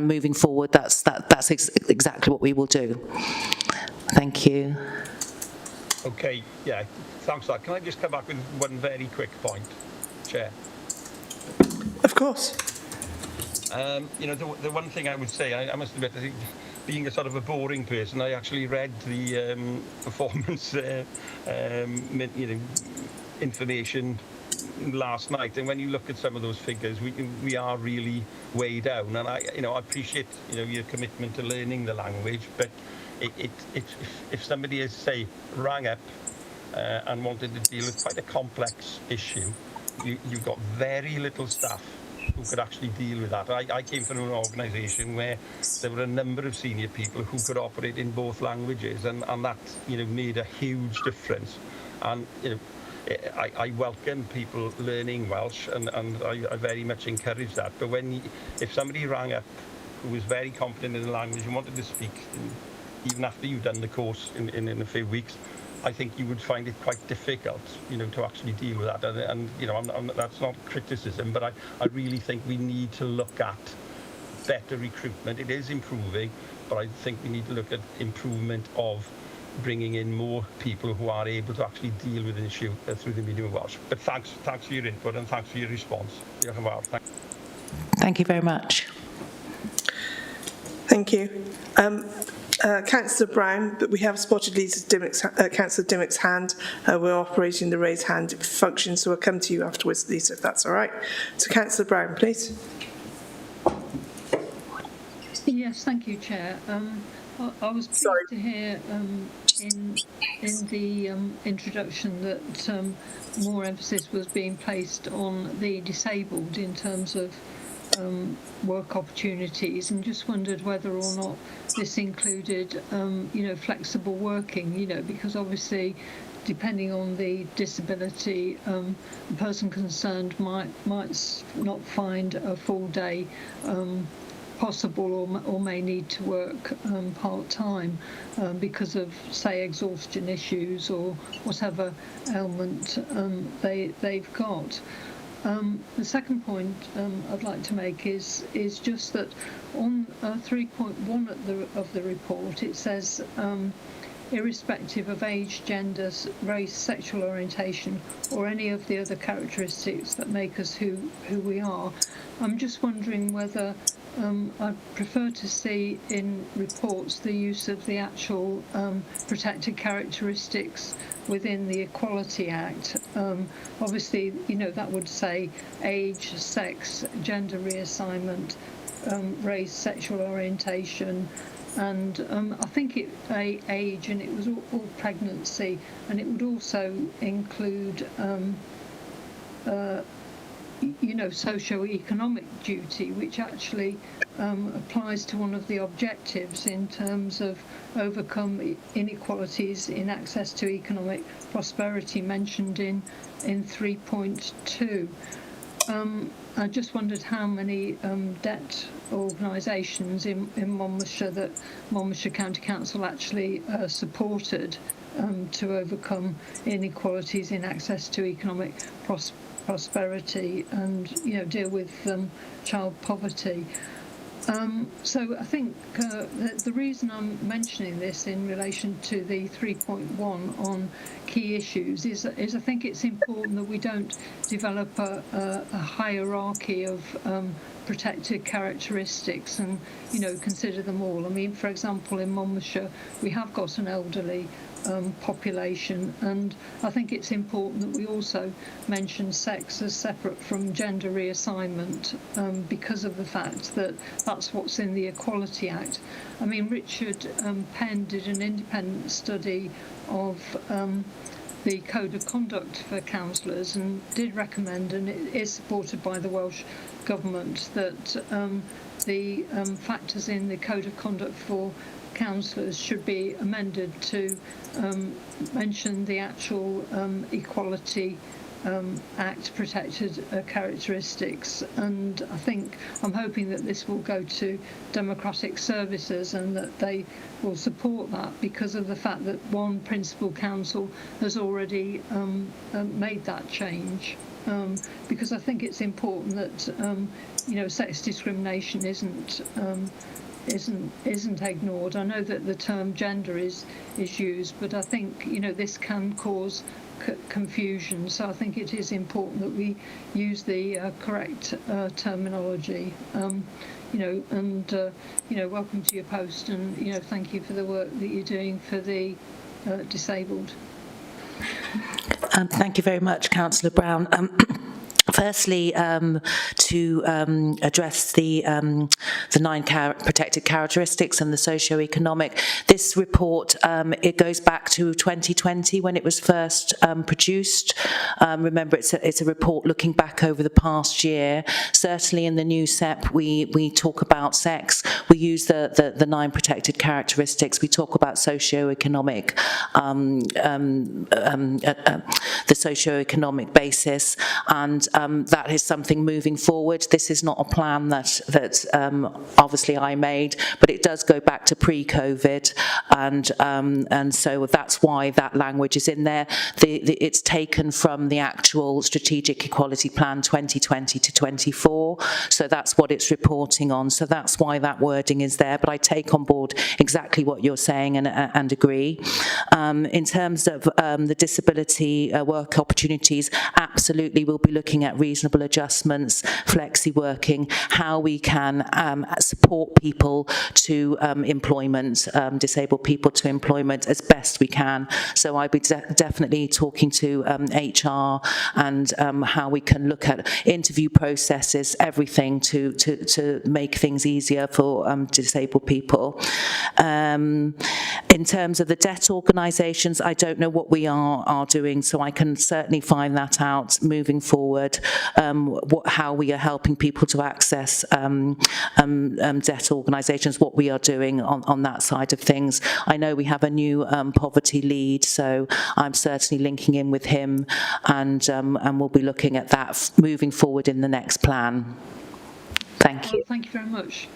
moving forward, that's exactly what we will do. Thank you. Okay, yeah, thanks for that. Can I just come back with one very quick point, Chair? Of course. The one thing I would say, I must admit, I think, being a sort of a boring person, I actually read the performance information last night, and when you look at some of those figures, we are really way down. And I appreciate your commitment to learning the language, but if somebody is, say, rang up and wanted to deal with quite a complex issue, you've got very little staff who could actually deal with that. I came from an organisation where there were a number of senior people who could operate in both languages, and that made a huge difference. And I welcome people learning Welsh, and I very much encourage that. But if somebody rang up who was very confident in the language and wanted to speak, even after you've done the course in a few weeks, I think you would find it quite difficult, to actually deal with that. And that's not criticism, but I really think we need to look at better recruitment. It is improving, but I think we need to look at improvement of bringing in more people who are able to actually deal with an issue through the medium of Welsh. But thanks for your input and thanks for your response. Thank you very much. Thank you. Councillor Brown, but we have spotted Councillor Dimmock's hand. We're operating the raise hand function, so we'll come to you afterwards, Lisa, if that's all right. So Councillor Brown, please. Yes, thank you, Chair. I was pleased to hear in the introduction that more emphasis was being placed on the disabled in terms of work opportunities, and just wondered whether or not this included, flexible working, because obviously, depending on the disability, the person concerned might not find a full day possible, or may need to work part-time because of, say, exhaustion issues or whatever ailment they've got. The second point I'd like to make is just that on 3.1 of the report, it says irrespective of age, gender, race, sexual orientation, or any of the other characteristics that make us who we are. I'm just wondering whether I'd prefer to see in reports the use of the actual protected characteristics within the Equality Act. Obviously, that would say age, sex, gender reassignment, race, sexual orientation, and I think age, and it was all pregnancy, and it would also include socio-economic duty, which actually applies to one of the objectives in terms of overcome inequalities in access to economic prosperity mentioned in 3.2. I just wondered how many debt organisations in Monmouthshire that Monmouthshire County Council actually supported to overcome inequalities in access to economic prosperity and deal with child poverty. So I think the reason I'm mentioning this in relation to the 3.1 on key issues is I think it's important that we don't develop a hierarchy of protected characteristics and consider them all. I mean, for example, in Monmouthshire we have got an elderly population, and I think it's important that we also mention sex as separate from gender reassignment because of the fact that that's what's in the Equality Act. I mean, Richard Penn did an independent study of the Code of Conduct for councillors and did recommend, and it is supported by the Welsh Government, that the factors in the Code of Conduct for councillors should be amended to mention the actual Equality Act protected characteristics, and I'm hoping that this will go to Democratic Services and that they will support that because of the fact that one principal council has already made that change. Because I think it's important that sex discrimination isn't ignored. I know that the term gender is used, but I think this can cause confusion. So I think it is important that we use the correct terminology. And welcome to your post, and thank you for the work that you're doing for the disabled. Thank you very much, Councillor Brown. Firstly, to address the 9 protected characteristics and the socio-economic. This report, it goes back to 2020 when it was first produced. Remember, it's a report looking back over the past year. Certainly in the new SEP, we talk about sex. We use the 9 protected characteristics. We talk about socio-economic, the socio-economic basis, and that is something moving forward. This is not a plan that obviously I made, but it does go back to pre-COVID, and so that's why that language is in there. It's taken from the actual Strategic Equality Plan 2020 to 24, so that's what it's reporting on. So that's why that wording is there. But I take on board exactly what you're saying and agree. In terms of the disability work opportunities, absolutely we'll be looking at reasonable adjustments, flexi working, how we can support people to employment, disabled people to employment as best we can. So I'll be definitely talking to HR and how we can look at interview processes, everything to make things easier for disabled people. In terms of the debt organisations, I don't know what we are doing, so I can certainly find that out moving forward, how we are helping people to access debt organisations, what we are doing on that side of things. I know we have a new poverty lead, so I'm certainly linking in with him, and we'll be looking at that moving forward in the next plan. Thank you. Thank you very much.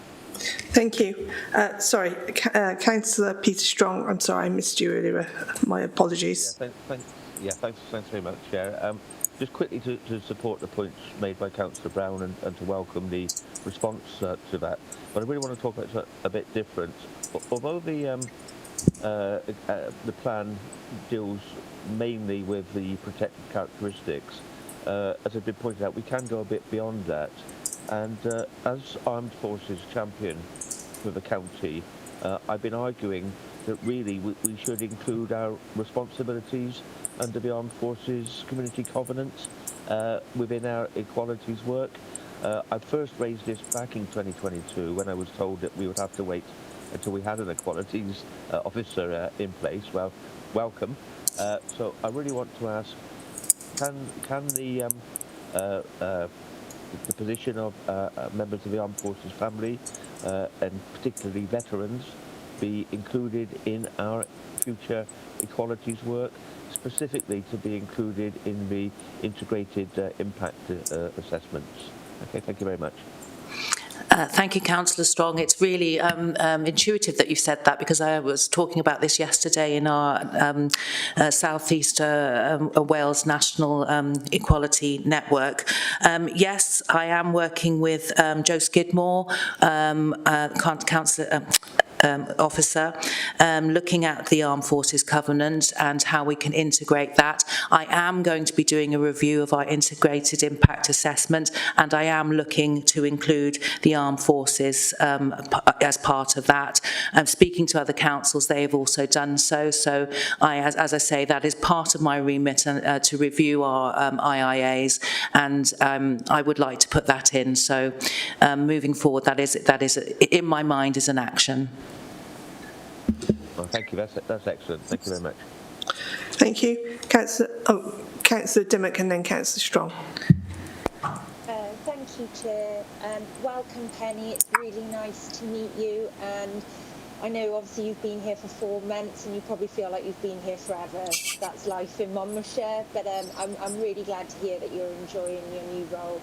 Thank you. Sorry, Councillor Peter Strong, I'm sorry I missed you earlier. My apologies. Thanks very much, Chair. Just quickly to support the points made by Councillor Brown and to welcome the response to that. But I really want to talk about something a bit different. Although the plan deals mainly with the protected characteristics, as has been pointed out, we can go a bit beyond that. And as Armed Forces champion for the county, I've been arguing that really we should include our responsibilities under the Armed Forces Community Covenant within our equalities work. I first raised this back in 2022 when I was told that we would have to wait until we had an equalities officer in place. Well, welcome. So I really want to ask, can the position of members of the Armed Forces family, and particularly veterans, be included in our future equalities work, specifically to be included in the integrated impact assessments? Okay, thank you very much. Thank you, Councillor Strong. It's really intuitive that you said that, because I was talking about this yesterday in our South East Wales National Equality Network. Yes, I am working with Joe Skidmore, Councillor officer, looking at the Armed Forces Covenant and how we can integrate that. I am going to be doing a review of our integrated impact assessment, and I am looking to include the Armed Forces as part of that. Speaking to other councils, they have also done so. So as I say, that is part of my remit to review our IIAs, and I would like to put that in. So moving forward, that is in my mind is an action. Well, thank you. That's excellent. Thank you very much. Thank you, Councillor Dimmock, and then Councillor Strong. Thank you, Chair. Welcome, Penny. It's really nice to meet you. And I know, obviously, you've been here for 4 months, and you probably feel like you've been here forever. That's life in Monmouthshire. But I'm really glad to hear that you're enjoying your new role.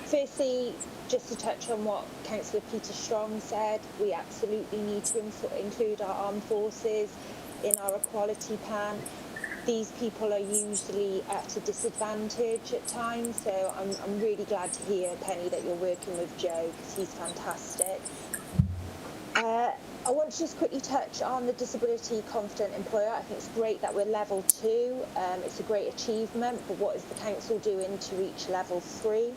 Firstly, just to touch on what Councillor Peter Strong said, we absolutely need to include our armed forces in our equality plan. These people are usually at a disadvantage at times, so I'm really glad to hear, Penny, that you're working with Joe, because he's fantastic. I want to just quickly touch on the Disability Confident Employer. I think it's great that we're level 2. It's a great achievement, but what is the council doing to reach level 3?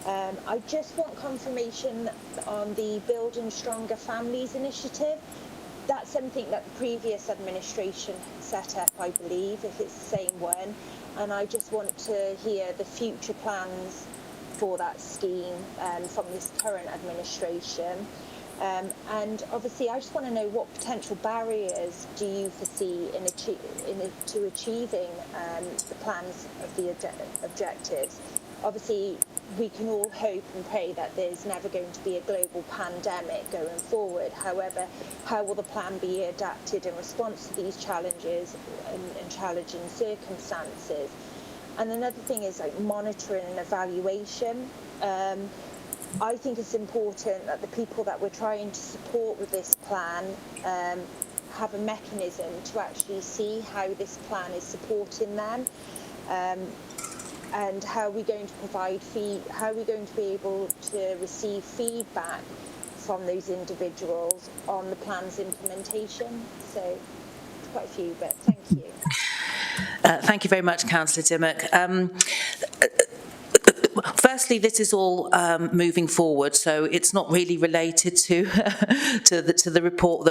I just want confirmation on the Building Stronger Families initiative. That's something that the previous administration set up, I believe, if it's the same one. And I just want to hear the future plans for that scheme from this current administration. And obviously, I just want to know what potential barriers do you foresee to achieving the plans of the objectives. Obviously, we can all hope and pray that there's never going to be a global pandemic going forward. However, how will the plan be adapted in response to these challenges and challenging circumstances? And another thing is like monitoring and evaluation. I think it's important that the people that we're trying to support with this plan have a mechanism to actually see how this plan is supporting them, and how we're going to provide how are we going to be able to receive feedback from those individuals on the plan's implementation. So quite a few, but thank you. Thank you very much, Councillor Dimmock. Firstly, this is all moving forward, so it's not really related to to the report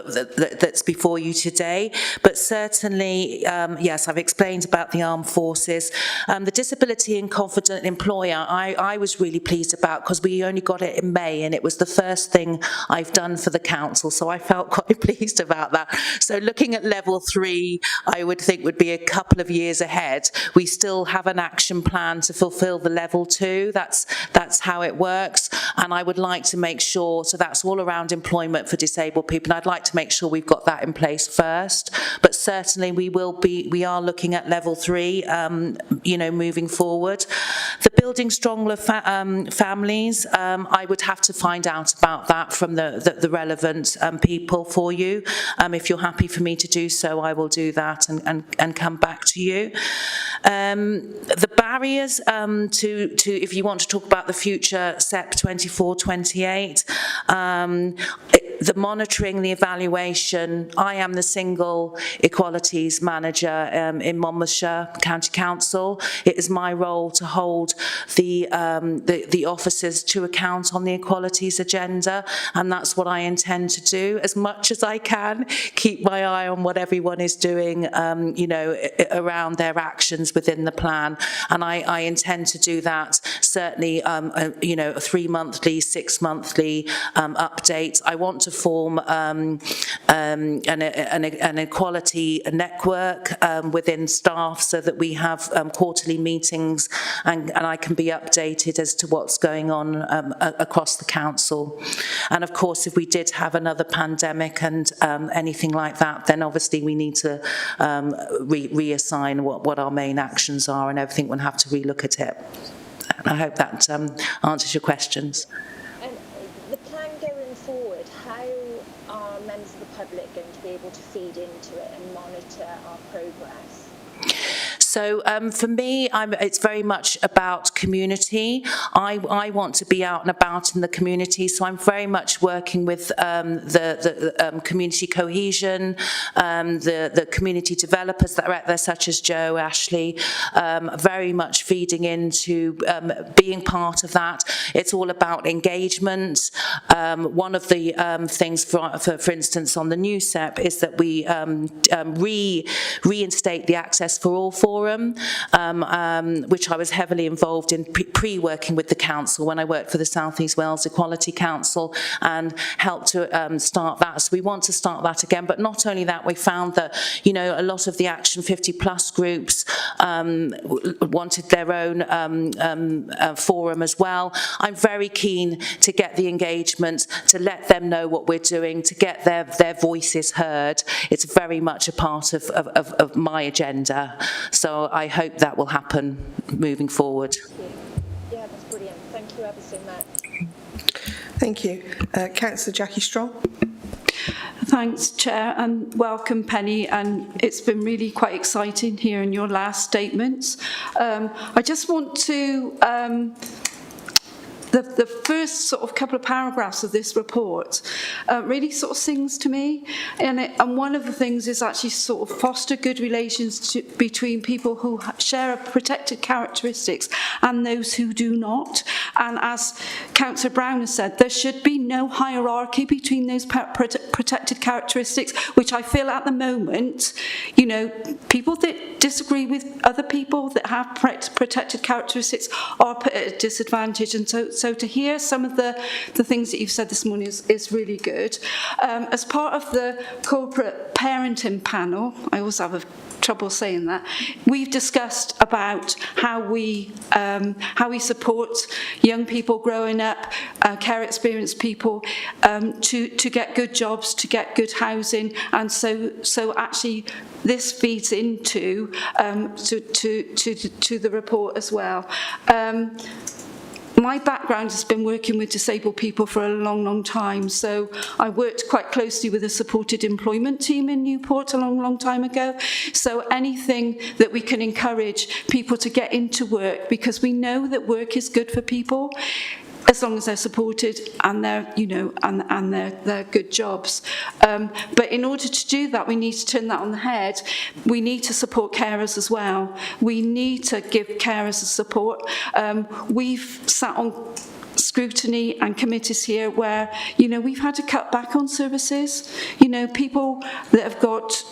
that's before you today. But certainly, yes, I've explained about the armed forces. The disability and confident employer, I was really pleased about, because we only got it in May, and it was the first thing I've done for the council, so I felt quite pleased about that. So looking at level 3, I would think would be a couple of years ahead. We still have an action plan to fulfil the level 2. That's how it works, and I would like to make sure, so that's all around employment for disabled people, and I'd like to make sure we've got that in place first. But certainly we are looking at level 3, moving forward. The building stronger families, I would have to find out about that from the relevant people for you. If you're happy for me to do so, I will do that and come back to you. The barriers to if you want to talk about the future SEP 24-28, the monitoring, the evaluation. I am the single equalities manager in Monmouthshire County Council. It is my role to hold the officers to account on the equalities agenda, and that's what I intend to do as much as I can. Keep my eye on what everyone is doing, around their actions within the plan, and I intend to do that. Certainly, a 3-monthly, 6-monthly update. I want to form an equality network within staff, so that we have quarterly meetings, and I can be updated as to what's going on across the council. And of course, if we did have another pandemic and anything like that, then obviously we need to reassign what our main actions are, and everything. We'll have to relook at it. I hope that answers your questions. And the plan going forward, how are members of the public going to be able to feed into it and monitor our progress? So for me, it's very much about community. I want to be out and about in the community, so I'm very much working with the community cohesion, the community developers that are out there, such as Joe, Ashley, very much feeding into being part of that. It's all about engagement. One of the things, for instance, on the new SEP is that we reinstate the Access for All Forum, which I was heavily involved in pre-working with the council when I worked for the South East Wales Equality Council, and helped to start that. So we want to start that again. But not only that, we found that a lot of the Action 50 Plus groups wanted their own forum as well. I'm very keen to get the engagement, to let them know what we're doing, to get their voices heard. It's very much a part of my agenda. So I hope that will happen moving forward. Yeah, that's brilliant. Thank you ever so much. Thank you. Councillor Jackie Strong. Thanks, Chair, and welcome, Penny. And it's been really quite exciting hearing your last statements. I just want to... The first sort of couple of paragraphs of this report really sort of sings to me, and one of the things is actually sort of foster good relations between people who share protected characteristics and those who do not. And as Councillor Brown has said, there should be no hierarchy between those protected characteristics, which I feel at the moment, people that disagree with other people that have protected characteristics are put at a disadvantage. And so to hear some of the things that you've said this morning is really good. As part of the corporate parenting panel, I also have a trouble saying that. We've discussed about how we support young people growing up, care experienced people, to get good jobs, to get good housing, and so actually this feeds into to the report as well. My background has been working with disabled people for a long, long time. So I worked quite closely with a supported employment team in Newport a long, long time ago. So anything that we can encourage people to get into work, because we know that work is good for people, as long as they're supported and they're, and they're good jobs. But in order to do that, we need to turn that on the head. We need to support carers as well. We need to give carers the support. We've sat on scrutiny and committees here where, we've had to cut back on services. People that have got,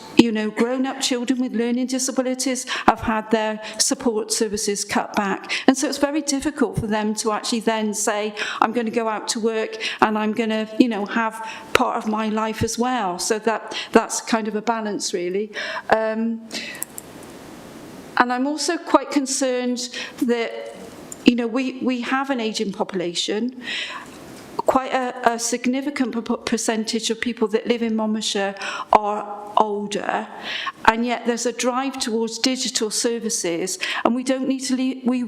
grown-up children with learning disabilities have had their support services cut back. And so it's very difficult for them to actually then say, I'm going to go out to work and I'm going to, have part of my life as well. So that's kind of a balance, really. And I'm also quite concerned that we have an ageing population. Quite a significant percentage of people that live in Monmouthshire are older, and yet there's a drive towards digital services, and we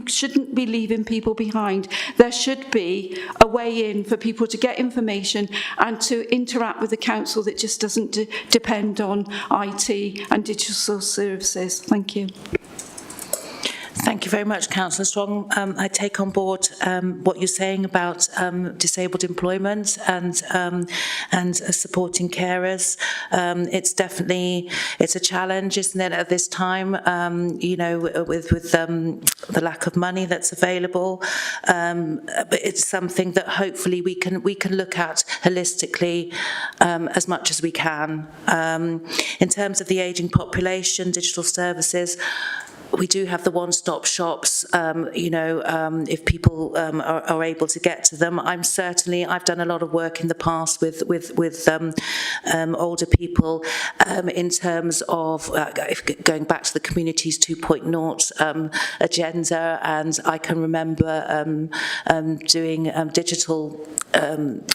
shouldn't be leaving people behind. There should be a way in for people to get information and to interact with the council that just doesn't depend on IT and digital services. Thank you. Thank you very much, Councillor Strong. I take on board what you're saying about disabled employment and supporting carers. It's a challenge, isn't it, at this time? With the lack of money that's available. But it's something that hopefully we can look at holistically as much as we can. In terms of the ageing population, digital services, we do have the one-stop shops, if people are able to get to them. I've done a lot of work in the past with older people in terms of going back to the Communities 2.0 agenda, and I can remember doing digital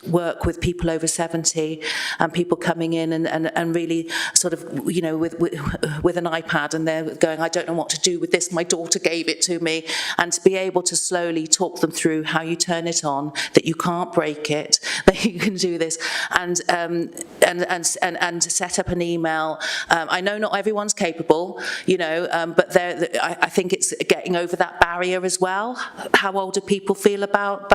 work with people over 70 and people coming in and really sort of, with an iPad, and they're going, I don't know what to do with this, my daughter gave it to me, and to be able to slowly talk them through how you turn it on, that you can't break it, that you can do this, and to set up an email. I know not everyone's capable, but I think it's getting over that barrier as well, how older people feel about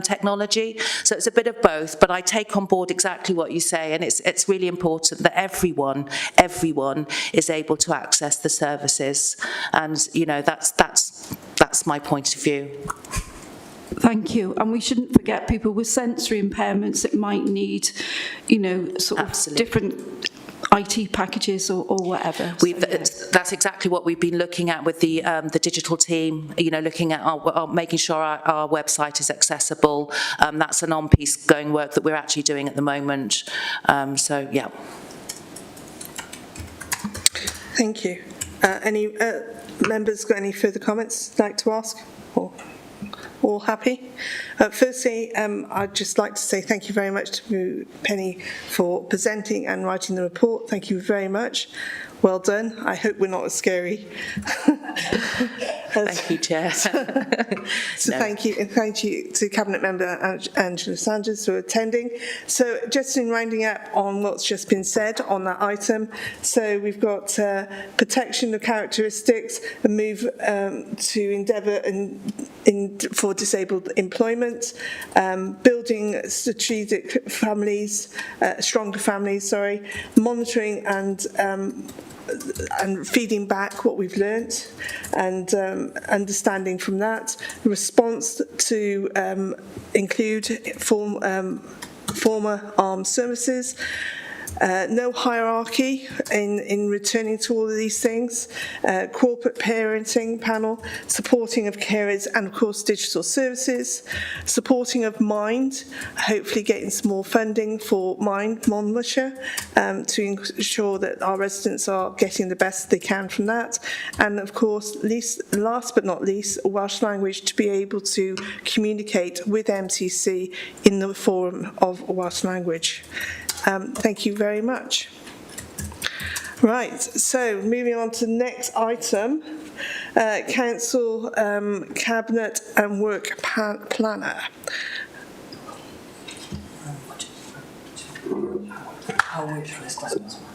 technology. So it's a bit of both, but I take on board exactly what you say, and it's really important that everyone is able to access the services, and that's my point of view. Thank you. And we shouldn't forget people with sensory impairments that might need, Absolutely. Different IT packages or whatever. That's exactly what we've been looking at with the digital team. Looking at making sure our website is accessible. That's an on-piece going work that we're actually doing at the moment. Yeah. Thank you. Any members got any further comments they'd like to ask? Or all happy? Firstly, I'd just like to say thank you very much to Penny for presenting and writing the report. Thank you very much. Well done. I hope we're not as scary. Thank you, Chair. Thank you, and thank you to Cabinet Member Angela Sanders for attending. So just in rounding up on what's just been said on that item, so we've got protection of characteristics, a move to endeavour for disabled employment, building strategic families, stronger families, monitoring and feeding back what we've learnt and understanding from that, response to include former armed services, No hierarchy in returning to all of these things. Corporate parenting panel, supporting of carers, and of course digital services. Supporting of Mind, hopefully getting some more funding for Mind Monmouthshire to ensure that our residents are getting the best they can from that. And of course, last but not least, Welsh language to be able to communicate with MTC in the forum of Welsh language. Thank you very much. Right, so moving on to the next item, Council Cabinet and Work Planner.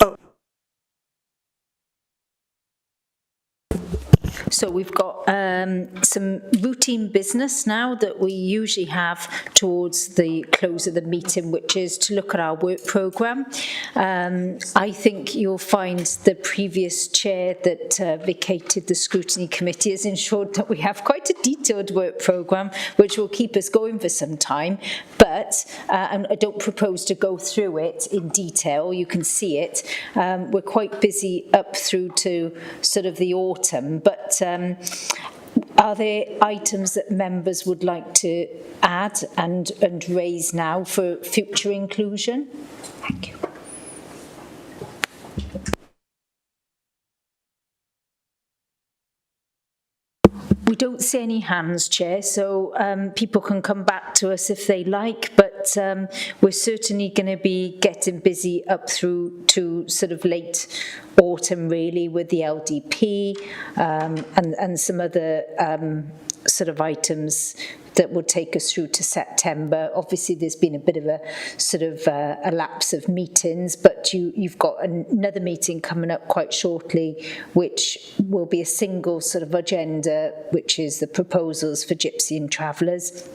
Oh. So we've got some routine business now that we usually have towards the close of the meeting, which is to look at our work programme. I think you'll find the previous chair that vacated the Scrutiny Committee has ensured that we have quite a detailed work programme, which will keep us going for some time. But and I don't propose to go through it in detail. You can see it. We're quite busy up through to sort of the autumn, but are there items that members would like to add and raise now for future inclusion? Thank you. We don't see any hands, Chair, so people can come back to us if they like, but we're certainly going to be getting busy up through to sort of late autumn, really, with the LDP and some other sort of items that will take us through to September. Obviously, there's been a bit of a sort of a lapse of meetings, but you've got another meeting coming up quite shortly, which will be a single sort of agenda, which is the proposals for Gypsy and Travellers.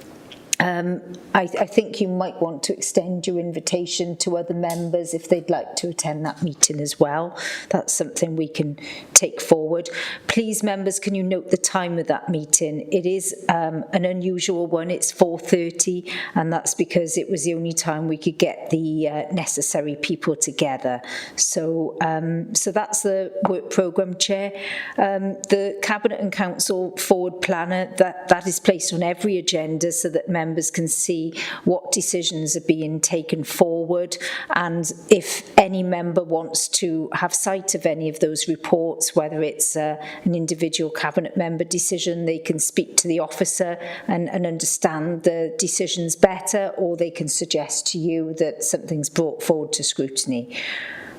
I think you might want to extend your invitation to other members if they'd like to attend that meeting as well. That's something we can take forward. Please, members, can you note the time of that meeting? It is an unusual one. It's 4:30, and that's because it was the only time we could get the necessary people together. So that's the work programme, Chair. The Cabinet and Council Forward Planner, that is placed on every agenda so that members can see what decisions are being taken forward, and if any member wants to have sight of any of those reports, whether it's an individual cabinet member decision, they can speak to the officer and understand the decisions better, or they can suggest to you that something's brought forward to scrutiny.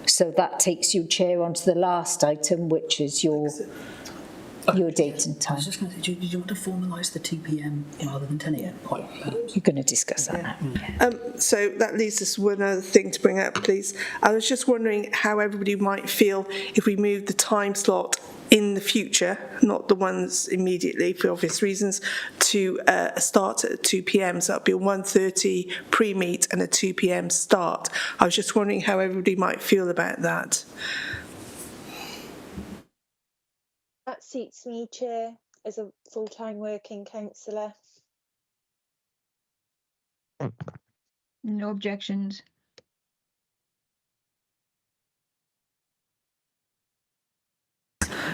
So that takes you, Chair, on to the last item, which is your date and time. I was just going to say, did you want to formalise the 2 p.m. rather than 10 a.m. point? You're going to discuss that now. So that leads us to one other thing to bring up, please. I was just wondering how everybody might feel if we moved the time slot in the future, not the ones immediately for obvious reasons, to start at 2 p.m. So that'd be a 1:30 pre-meet and a 2 p.m. start. I was just wondering how everybody might feel about that. That suits me, Chair, as a full-time working councillor. No objections.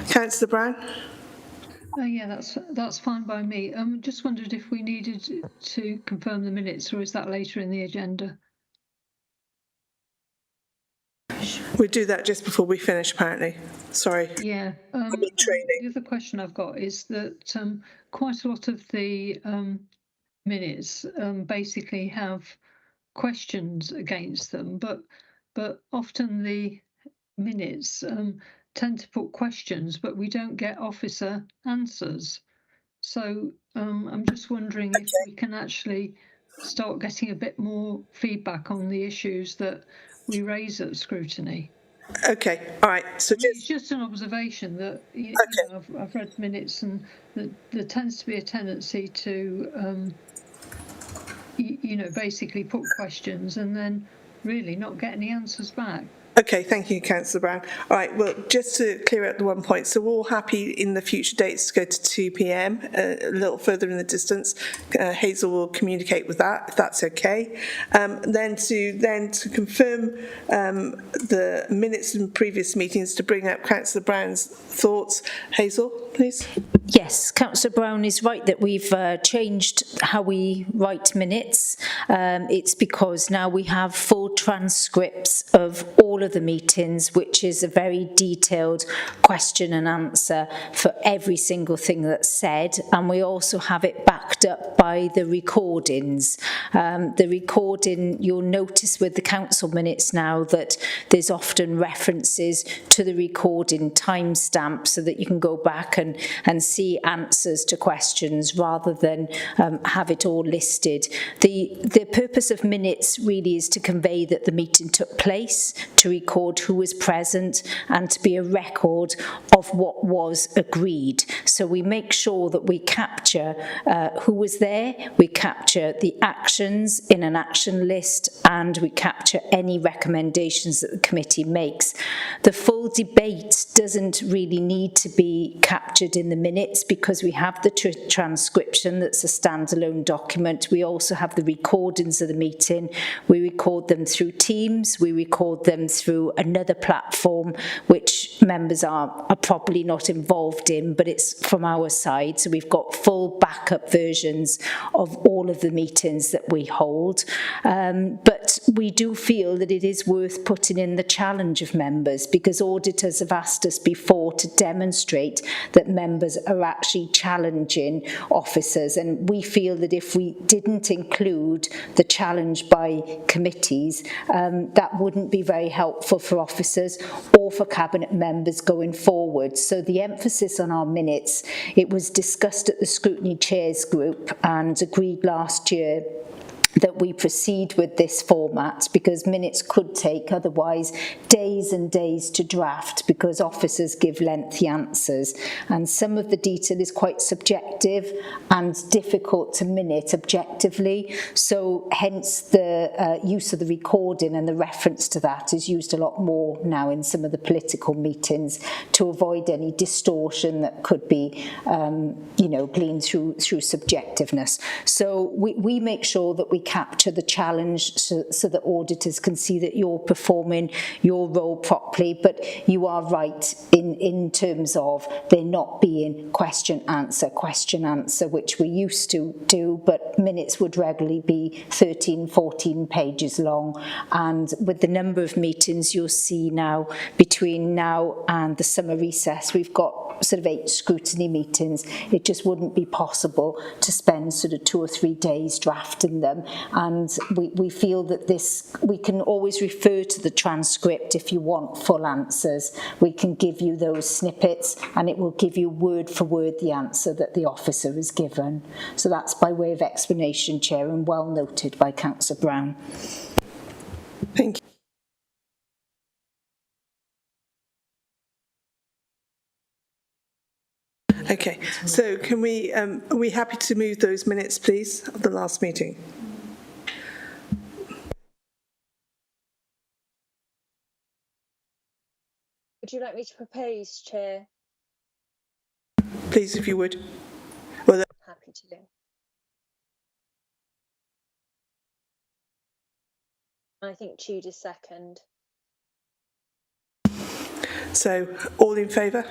Councillor Brown? Yeah, that's fine by me. Just wondered if we needed to confirm the minutes, or is that later in the agenda? We'll do that just before we finish, apparently. Sorry. Yeah. The other question I've got is that quite a lot of the minutes basically have questions against them, but often the minutes tend to put questions, but we don't get officer answers. So I'm just wondering if we can actually start getting a bit more feedback on the issues that we raise at scrutiny. Okay, all right. So it's just an observation that you know, I've read minutes, and that there tends to be a tendency to you know, basically put questions and then really not get any answers back. Okay, thank you, Councillor Brown. All right, well, just to clear up the one point, so we're all happy in the future dates to go to 2 p.m, a little further in the distance. Hazel will communicate with that, if that's okay. Then to confirm the minutes in previous meetings, to bring up Councillor Brown's thoughts. Hazel, please. Yes, Councillor Brown is right that we've changed how we write minutes. It's because now we have full transcripts of all of the meetings, which is a very detailed question and answer for every single thing that's said, and we also have it backed up by the recordings. The recording, you'll notice with the council minutes now that there's often references to the recording timestamp so that you can go back and see answers to questions rather than have it all listed. The purpose of minutes really is to convey that the meeting took place, to record who was present, and to be a record of what was agreed. So we make sure that we capture who was there, we capture the actions in an action list, and we capture any recommendations that the committee makes. The full debate doesn't really need to be captured in the minutes because we have the transcription that's a standalone document. We also have the recordings of the meeting. We record them through Teams. We record them through another platform which members are probably not involved in, but it's from our side. So we've got full backup versions of all of the meetings that we hold. But we do feel that it is worth putting in the challenge of members, because auditors have asked us before to demonstrate that members are actually challenging officers, and we feel that if we didn't include the challenge by committees, that wouldn't be very helpful for officers or for cabinet members going forward. So the emphasis on our minutes, it was discussed at the Scrutiny Chairs Group and agreed last year that we proceed with this format, because minutes could take otherwise days and days to draft because officers give lengthy answers, and some of the detail is quite subjective and difficult to minute objectively, so hence the use of the recording and the reference to that is used a lot more now in some of the political meetings to avoid any distortion that could be gleaned through subjectiveness. So we make sure that we capture the challenge so that auditors can see that you're performing your role properly, but you are right in terms of there not being question answer, which we used to do, but minutes would regularly be 13, 14 pages long, and with the number of meetings you'll see now between now and the summer recess, we've got sort of 8 scrutiny meetings. It just wouldn't be possible to spend sort of 2 or 3 days drafting them, and we feel that we can always refer to the transcript if you want full answers. We can give you those snippets and it will give you word for word the answer that the officer has given. So that's by way of explanation, Chair, and well noted by Councillor Brown. Thank you. Okay, so can we, are we happy to move those minutes, please, of the last meeting? Would you like me to propose, Chair? Please, if you would. Well, Happy to do. I think Tudor's second. So, all in favour?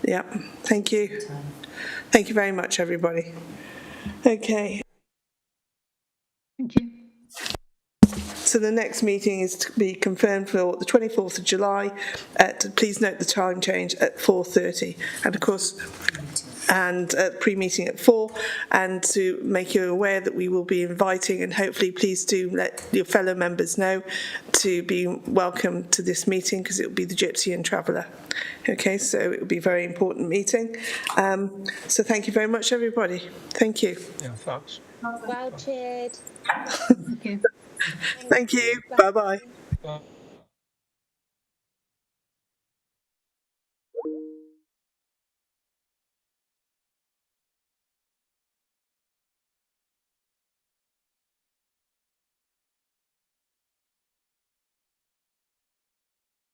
Yeah, thank you. Thank you very much, everybody. Okay. Thank you. So the next meeting is to be confirmed for the 24th of July. Please note the time change at 4:30, and of course, and pre-meeting at 4. And to make you aware that we will be inviting, and hopefully please do let your fellow members know to be welcome to this meeting, because it will be the Gypsy and Traveller. Okay, so it will be a very important meeting. So thank you very much, everybody. Thank you. Yeah, thanks. Well chaired. Thank you. Thank you. Bye-bye. Bye.